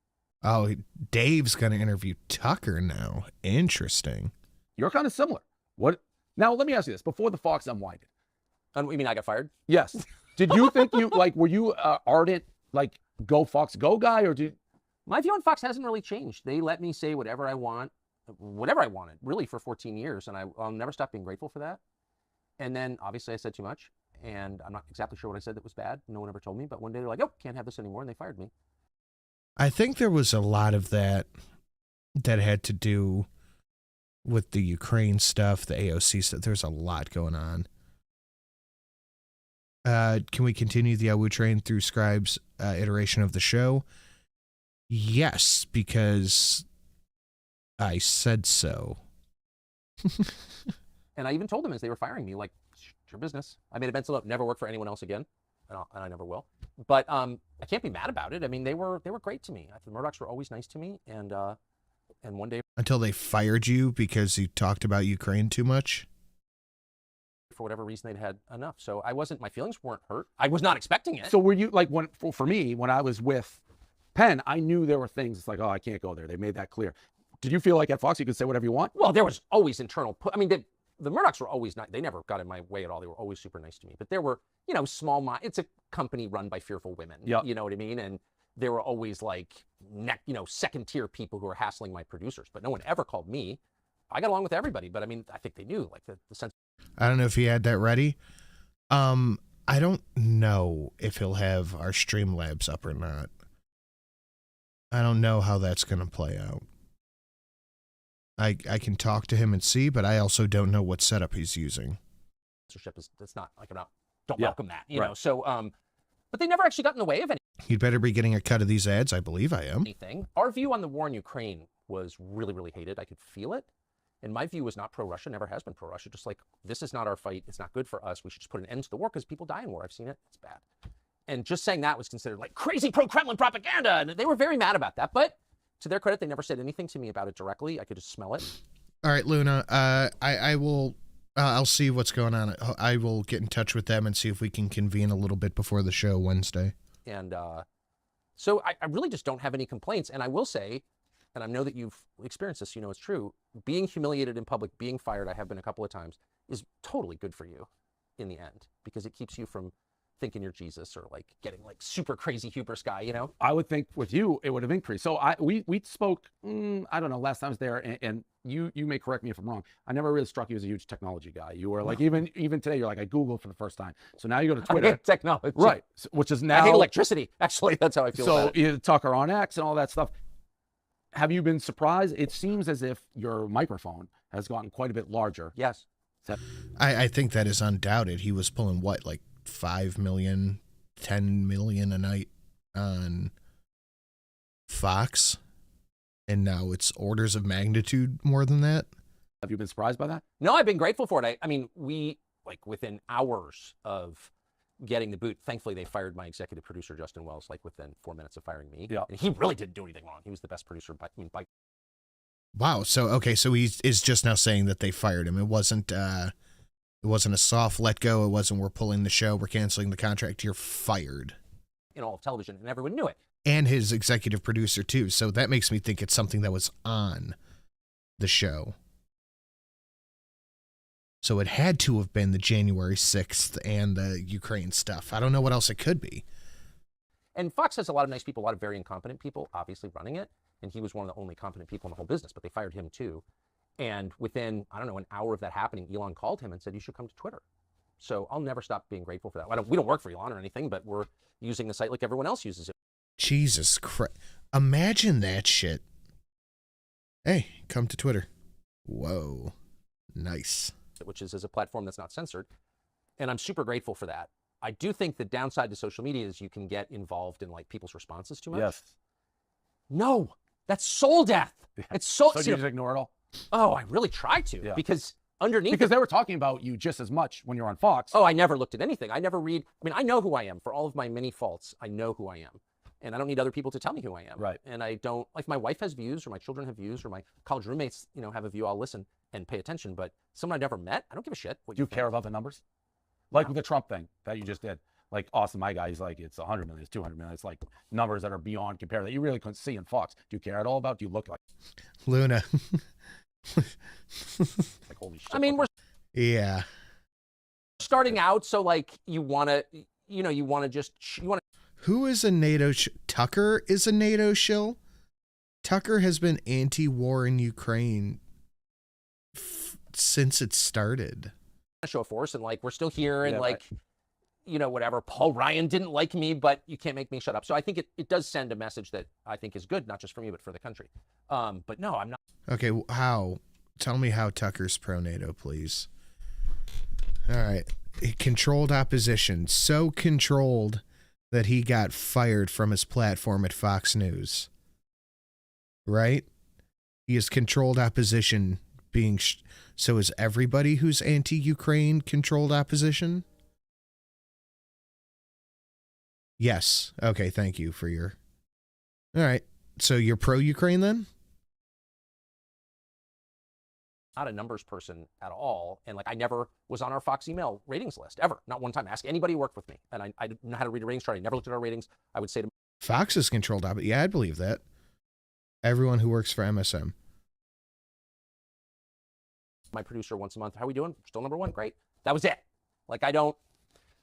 Oh, Dave's going to interview Tucker now. Interesting. you're kind of similar. What? Now, let me ask you this. Before the Fox unwinded. You mean I got fired? Yes. Did you think were you ardent, like, go Fox, go guy, or did My view on Fox hasn't really changed. They let me say whatever I want, whatever I wanted, really, for 14 years, and I'll never stop being grateful for that. And then, obviously, I said too much, and I'm not exactly sure what I said that was bad. No one ever told me, but one day they're like, oh, can't have this anymore, and they fired me. I think there was a lot of that had to do with the Ukraine stuff, the AOC stuff. There's a lot going on. Can we continue the Awoo train through Scribe's iteration of the show? Yes, because I said so. And I even told them as they were firing me, like, it's your business. I made a mental note, never work for anyone else again, and I never will. But I can't be mad about it. I mean, they were great to me. The Murdochs were always nice to me, and one day, Until they fired you because you talked about Ukraine too much? for whatever reason, they'd had enough. So my feelings weren't hurt. I was not expecting it. so? Were you like for me when I was with Penn? I knew there were things. It's like, oh, I can't go there. They made that clear. Did you feel like at Fox you could say whatever you want? Well, there was always internal. I mean, the Murdochs were always nice. They never got in my way at all. They were always super nice to me. But there were, it's a company run by fearful women. Yeah. You know what I mean? And there were always like, second tier people who were hassling my producers. But no one ever called me. I got along with everybody. But I mean, I think they knew like the sense. I don't know if he had that ready. I don't know if he'll have our Streamlabs up or not. I don't know how that's going to play out. I can talk to him and see, but I also don't know what setup he's using. Censorship is, it's not like, don't Yeah, welcome that, you right. know? So, but they never actually got in the way of He'd better be getting a cut of these ads. I believe I am. anything. Our view on the war in Ukraine was really, really hated. I could feel it. And my view was not pro-Russia, never has been pro-Russia. Just like, this is not our fight. It's not good for us. We should just put an end to the war because people die in war. I've seen it. It's bad. And just saying that was considered like crazy pro-Kremlin propaganda. And they were very mad about that. But to their credit, they never said anything to me about it directly. I could just smell it. All right, Luna. I will. I'll see what's going on. I will get in touch with them and see if we can convene a little bit before the show Wednesday. And so I really just don't have any complaints. And I will say, and I know that you've experienced this, you know it's true, being humiliated in public, being fired, I have been a couple of times, is totally good for you in the end, because it keeps you from thinking you're Jesus or like getting like super crazy hubris guy, you know? I would think with you, it would have increased. So we spoke, I don't know, last time I was there, and you may correct me if I'm wrong. I never really struck you as a huge technology guy. You were like, even today, you're like, I Googled for the first time. So now you go to I Twitter. hate technology. Right. Which is now. I hate electricity. Actually, that's how I feel about So it. you Tucker on X and all that stuff. Have you been surprised? It seems as if your microphone has gotten quite a bit larger. Yes. I think that is undoubted. He was pulling what, like 5 million, 10 million a night on Fox, and now it's orders of magnitude more than that. Have you been surprised by that? No, I've been grateful for it. I mean, we, like within hours of getting the boot, thankfully they fired my executive producer, Justin Wells, like within 4 minutes of firing me. Yeah. And he really didn't do anything wrong. He was the best producer by Wow. So okay, so he is just now saying that they fired him. It wasn't a soft let go. It wasn't we're pulling the show, we're canceling the contract. You're fired. in all of television, and everyone knew it. And his executive producer too. So that makes me think it's something that was on the show. So it had to have been the January 6th and the Ukraine stuff. I don't know what else it could be. And Fox has a lot of nice people, a lot of very incompetent people, obviously running it. And he was one of the only competent people in the whole business, but they fired him too. And within, I don't know, an hour of that happening, Elon called him and said, you should come to Twitter. So I'll never stop being grateful for that. We don't work for Elon or anything, but we're using the site like everyone else uses it. Jesus Christ. Imagine that shit. Hey, come to Twitter. Whoa. Nice. Which is as a platform that's not censored. And I'm super grateful for that. I do think the downside to social media is you can get involved in like people's responses too much. Yes. No, that's soul death. It's soul. So you just ignore it all? Oh, I really try to, Yeah. because underneath Because they were talking about you just as much when you're on Fox. Oh, I never looked at anything. I never read. I mean, I know who I am. For all of my many faults, I know who I am. And I don't need other people to tell me who I am. Right. And I don't, like, my wife has views, or my children have views, or my college roommates, you know, have a view. I'll listen and pay attention. But someone I've never met, I don't give a shit what Do you think. care about the numbers? Like with the Trump thing that you just did. Like Austin, my guy, he's like, it's 100 million, it's 200 million. It's like numbers that are beyond compare that you really couldn't see in Fox. Do you care at all about? Do you look like Luna. holy shit? I mean, we're Yeah. starting out, so like you want to, you know, you want to just, you want to. Who is a NATO Tucker is a NATO shill? Tucker has been anti-war in Ukraine since it started. show of force, and like we're still here, and Yeah, like you know, whatever, Paul Ryan didn't like me, but you can't make me shut up. So I think it does send a message that I think is good, not just for me but for the country. But no, I'm not. Okay, how? Tell me how Tucker's pro-NATO, please. All right. Controlled opposition. So controlled that he got fired from his platform at Fox News. Right? He is controlled opposition being... So is everybody who's anti-Ukraine controlled opposition? Yes. Okay, thank you for your... All right. So you're pro-Ukraine then? Not a numbers person at all, and like I never was on our Fox email ratings list ever, not one time. Ask anybody who worked with me, and I didn't know how to read a ratings chart. I never looked at our ratings. I would say to Fox is controlled opposition. Yeah, I'd believe that. Everyone who works for MSM. my producer once a month, how we doing? Still number one? Great. That was it. Like I don't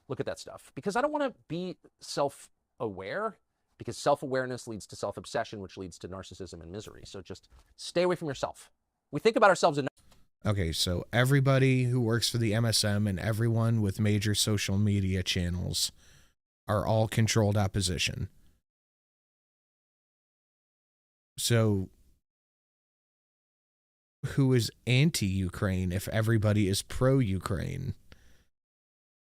look at that stuff because I don't want to be self-aware, because self-awareness leads to self-obsession, which leads to narcissism and misery. So just stay away from yourself. We think about ourselves in... Okay, so everybody who works for the MSM and everyone with major social media channels are all controlled opposition. So who is anti-Ukraine if everybody is pro-Ukraine?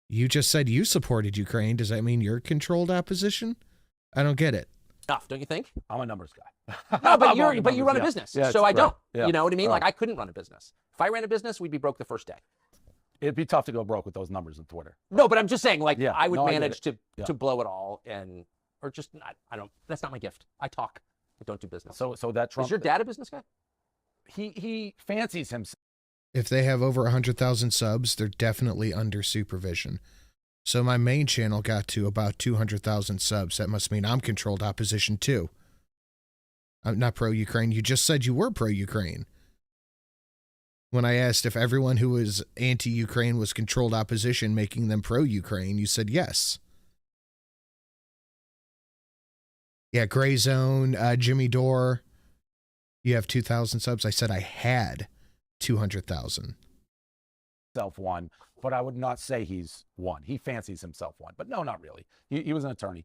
You just said you supported Ukraine. Does that mean you're controlled opposition? I don't get it. enough, don't you think? I'm a numbers guy. No, but I'm you run a yeah. business, Yeah, so I right. don't. Yeah. You know what I mean? Right. Like I couldn't run a business. If I ran a business, we'd be broke the first day. It'd be tough to go broke with those numbers on Twitter. No, but I'm just saying, like Yeah. I would No, I get manage it. Yeah. to blow it all, and or just not. I don't. That's not my gift. I talk. I don't do business. So that Trump, is your dad a business guy? he fancies himself. If they have over 100,000 subs, they're definitely under supervision. So my main channel got to about 200,000 subs. That must mean I'm controlled opposition too. I'm not pro-Ukraine. You just said you were pro-Ukraine. When I asked if everyone who was anti-Ukraine was controlled opposition, making them pro-Ukraine, you said yes. Yeah, Gray Zone, Jimmy Dore, you have 2,000 subs. I said I had 200,000. Himself one, but I would not say he's one. He fancies himself one, but no, not really. He was an attorney.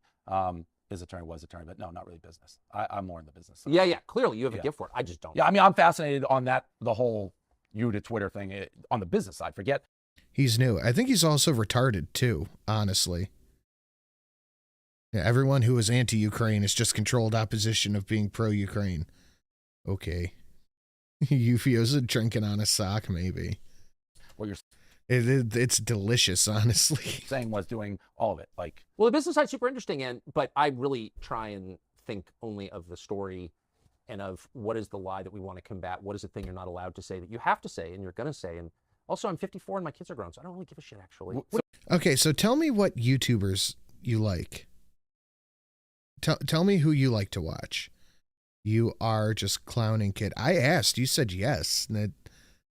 His attorney was attorney, but no, not really business. I'm more in the business side. Yeah. Clearly, you have a gift for it. I just don't. Yeah, I mean, I'm fascinated on the whole you to Twitter thing on the business side. Forget. He's new. I think he's also retarded too, honestly. Yeah, everyone who is anti-Ukraine is just controlled opposition of being pro-Ukraine. Okay. Eufiosa drinking on a sock, maybe. What you're It's delicious, honestly. saying was doing all of it. Like, Well, the business side's super interesting, but I really try and think only of the story and of what is the lie that we want to combat. What is the thing you're not allowed to say that you have to say and you're going to say. And also, I'm 54 and my kids are grown, so I don't really give a shit, actually. Okay, so tell me what YouTubers you like. Tell me who you like to watch. You are just clowning, kid. I asked. You said yes.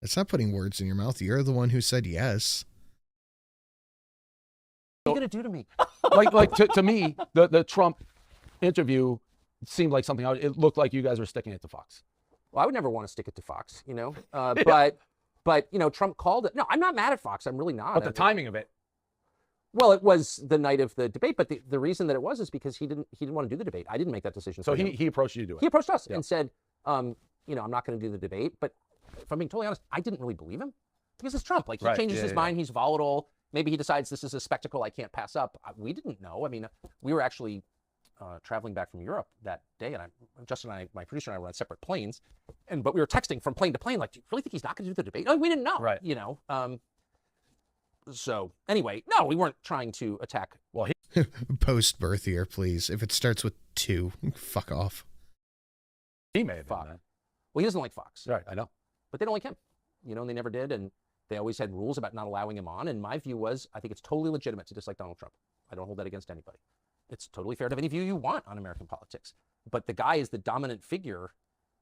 That's not putting words in your mouth. You're the one who said yes. What are you going to do to me? like to me, the Trump interview seemed like something. It looked like you guys were sticking it to Fox. Well, I would never want to stick it to Fox, but Trump called it. No, I'm not mad at Fox. I'm really not. But the timing of it. Well, it was the night of the debate, but the reason that it was is because he didn't want to do the debate. I didn't make that decision. So for him. he approached you to do it. He approached us Yeah. and said, I'm not going to do the debate. But if I'm being totally honest, I didn't really believe him because it's Trump. Like, he Right. changes Yeah, his yeah. mind. He's volatile. Maybe he decides this is a spectacle I can't pass up. We didn't know. I mean, we were actually traveling back from Europe that day, and Justin and I, my producer and I, were on separate planes, but we were texting from plane to plane, like, do you really think he's not going to do the debate? No, we didn't know. Right. So anyway, no, we weren't trying to attack. Well, Post-birth year, please. If it starts with 2, fuck off. he may have Fox. done Well, he doesn't like Fox. that. Right, I know. But they don't like him, and they never did. And they always had rules about not allowing him on. And my view was, I think it's totally legitimate to dislike Donald Trump. I don't hold that against anybody. It's totally fair to have any view you want on American politics. But the guy is the dominant figure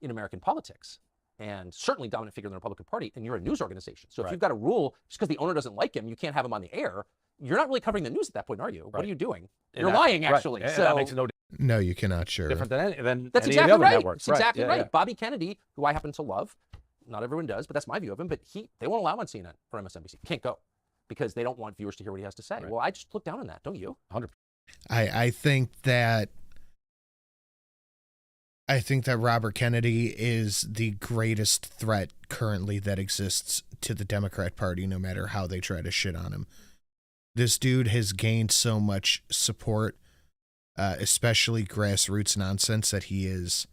in American politics, and certainly dominant figure in the Republican Party. And you're a news organization. So if Right. you've got a rule, just because the owner doesn't like him, you can't have him on the air. You're not really covering the news at that point, are you? What are Right. you doing? And You're that- lying, right. actually. Yeah, So that makes it no No, you cannot, sure. different than that's any of exactly the other right. networks. It's exactly Yeah, right. yeah. Bobby Kennedy, who I happen to love, not everyone does, but that's my view of him. But they won't allow him on CNN for MSNBC. Can't go because they don't want viewers to hear what he has to say. Right. Well, I just look down on that, don't you? 100%. I think that Robert Kennedy is the greatest threat currently that exists to the Democrat Party, no matter how they try to shit on him. This dude has gained so much support, especially grassroots nonsense, that he is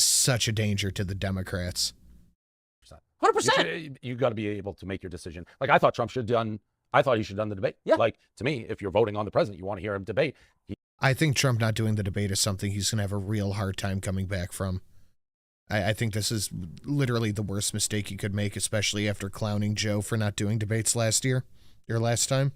such a danger to the Democrats. 100%. You got to be able to make your decision. Like, I thought Trump should have done. I thought he should have done the debate. Yeah. Like, to me, if you're voting on the president, you want to hear him debate. I think Trump not doing the debate is something he's going to have a real hard time coming back from. I think this is literally the worst mistake he could make, especially after clowning Joe for not doing debates last time.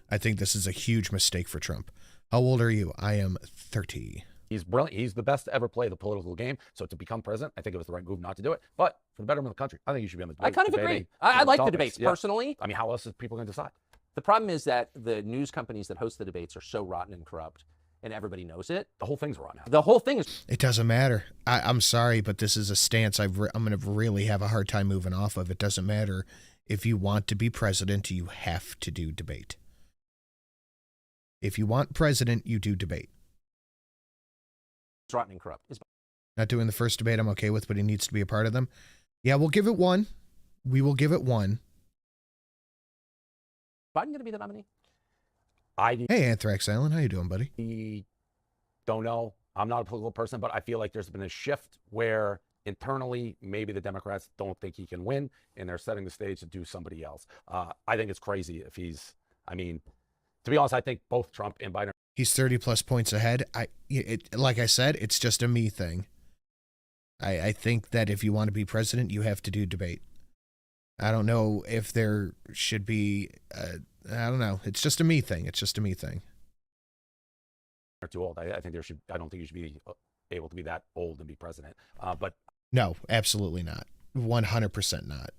I think this is a huge mistake for Trump. How old are you? I am 30. He's brilliant. He's the best to ever play the political game. So to become president, I think it was the right move not to do it. But for the betterment of the country, I think you should be on the debate. I kind of agree. debating I like the topics. debates Yeah. personally. I mean, how else is people going to decide? The problem is that the news companies that host the debates are so rotten and corrupt, and everybody knows it. The whole thing's wrong now. The whole thing is It doesn't matter. I'm sorry, but this is a stance I'm going to really have a hard time moving off of. It doesn't matter. If you want to be president, you have to do debate. If you want president, you do debate. rotten and corrupt. Is Not doing the first debate I'm okay with, but he needs to be a part of them. Yeah, we'll give it 1. We will give it 1. Biden going to be the nominee? I Hey, Anthrax Island, how you doing, buddy? don't know. I'm not a political person, but I feel like there's been a shift where internally, maybe the Democrats don't think he can win, and they're setting the stage to do somebody else. I think it's crazy if he's, I mean, to be honest, I think both Trump and Biden. He's 30 plus points ahead. Like I said, it's just a me thing. I think that if you want to be president, you have to do debate. I don't know if there should be, I don't know. It's just a me thing. It's just a me thing. You're too old. I think I don't think you should be able to be that old and be president. But No, absolutely not. 100% not.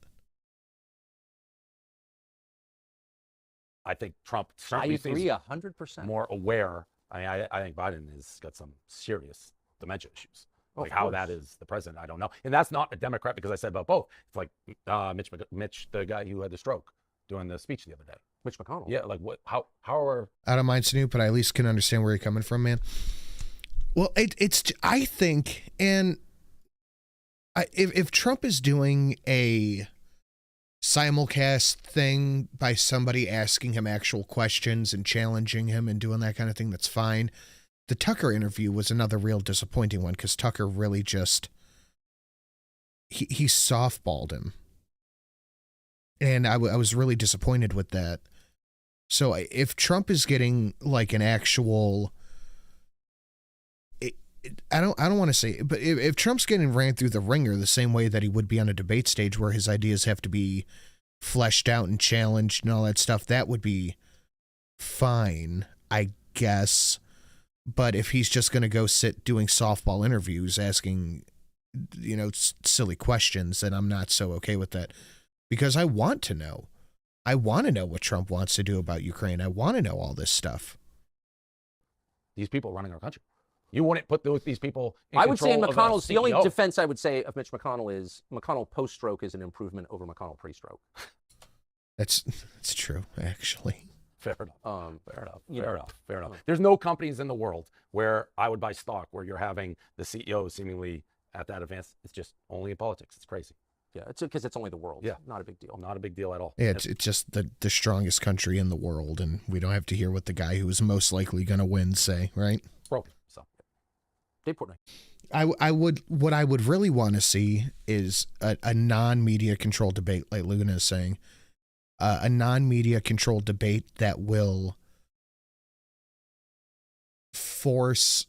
I think Trump I certainly agree seems 100%. more aware. I think Biden has got some serious dementia issues. Of Like how course. that is the president, I don't know. And that's not a Democrat, because I said about both. It's like Mitch, the guy who had the stroke, doing the speech the other day. Mitch McConnell. Yeah, like what? How are? I don't mind Snoop, but I at least can understand where you're coming from, man. Well, I think, and if Trump is doing a simulcast thing by somebody asking him actual questions and challenging him and doing that kind of thing, that's fine. The Tucker interview was another real disappointing one, because Tucker really just he softballed him, and I was really disappointed with that. So if Trump is getting like an actual, I don't want to say, but if Trump's getting ran through the ringer the same way that he would be on a debate stage, where his ideas have to be fleshed out and challenged and all that stuff, that would be fine, I guess. But if he's just going to go sit doing softball interviews asking, silly questions, then I'm not so okay with that, because I want to know. I want to know what Trump wants to do about Ukraine. I want to know all this stuff. These people running our country. You wouldn't put these people in I would say in control of a McConnell's, the only CEO. defense I would say of Mitch McConnell is McConnell post-stroke is an improvement over McConnell pre-stroke. That's true, actually. Fair enough. Fair enough. Oh. There's no companies in the world where I would buy stock where you're having the CEO seemingly at that advanced. It's just only in politics. It's crazy. Yeah, it's because it's only the world. Yeah. Not a big deal. Not a big deal at all. Yeah, it's just the strongest country in the world, and we don't have to hear what the guy who is most likely going to win say, right? Broken. So Dave Portnoy. What I would really want to see is a non-media controlled debate, like Luna is saying, a non-media controlled debate that will force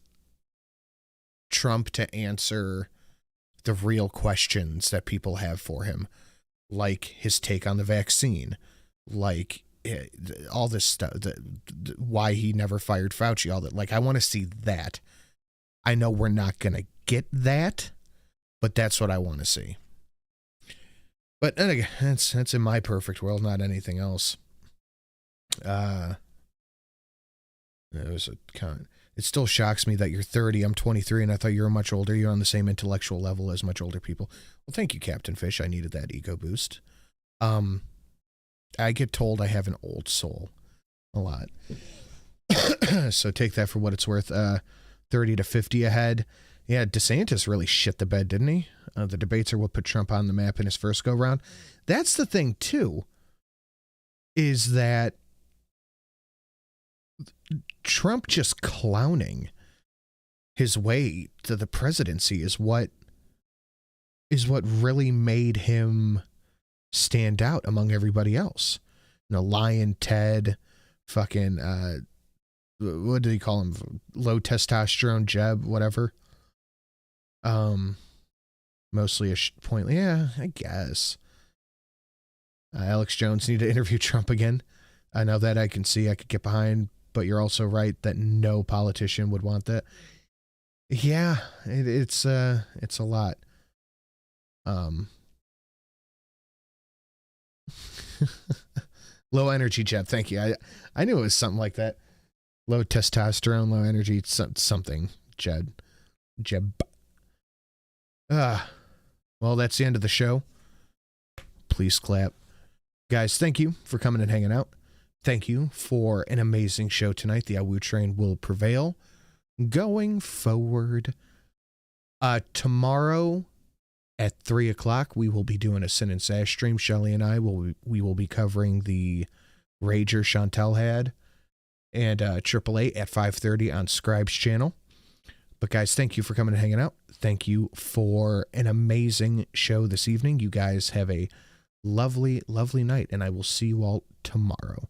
Trump to answer the real questions that people have for him, like his take on the vaccine, like all this stuff, why he never fired Fauci, all that. Like, I want to see that. I know we're not going to get that, but that's what I want to see. But then again, that's in my perfect world, not anything else. It still shocks me that you're 30, I'm 23, and I thought you were much older. You're on the same intellectual level as much older people. Well, thank you, Captain Fish. I needed that ego boost. I get told I have an old soul a lot. So take that for what it's worth. 30 to 50 ahead. Yeah, DeSantis really shit the bed, didn't he? The debates are what put Trump on the map in his first go-round. That's the thing, too, is that Trump just clowning his way to the presidency is what really made him stand out among everybody else. Lion Ted, fucking, what did he call him? Low testosterone Jeb, whatever. Mostly a point. Yeah, I guess. Alex Jones need to interview Trump again. I know that I can see I could get behind, but you're also right that no politician would want that. Yeah, it's a lot. Low energy Jeb, thank you. I knew it was something like that. Low testosterone, low energy, something. Jeb. Well, that's the end of the show. Please clap. Guys, thank you for coming and hanging out. Thank you for an amazing show tonight. The Awoo train will prevail going forward. Tomorrow at 3 o'clock, we will be doing a Sin and Sash stream. Shelly and I we will be covering the Rager Chantel had and AAA at 5:30 on Scribe's channel. But guys, thank you for coming and hanging out. Thank you for an amazing show this evening. You guys have a lovely, lovely night, and I will see you all tomorrow.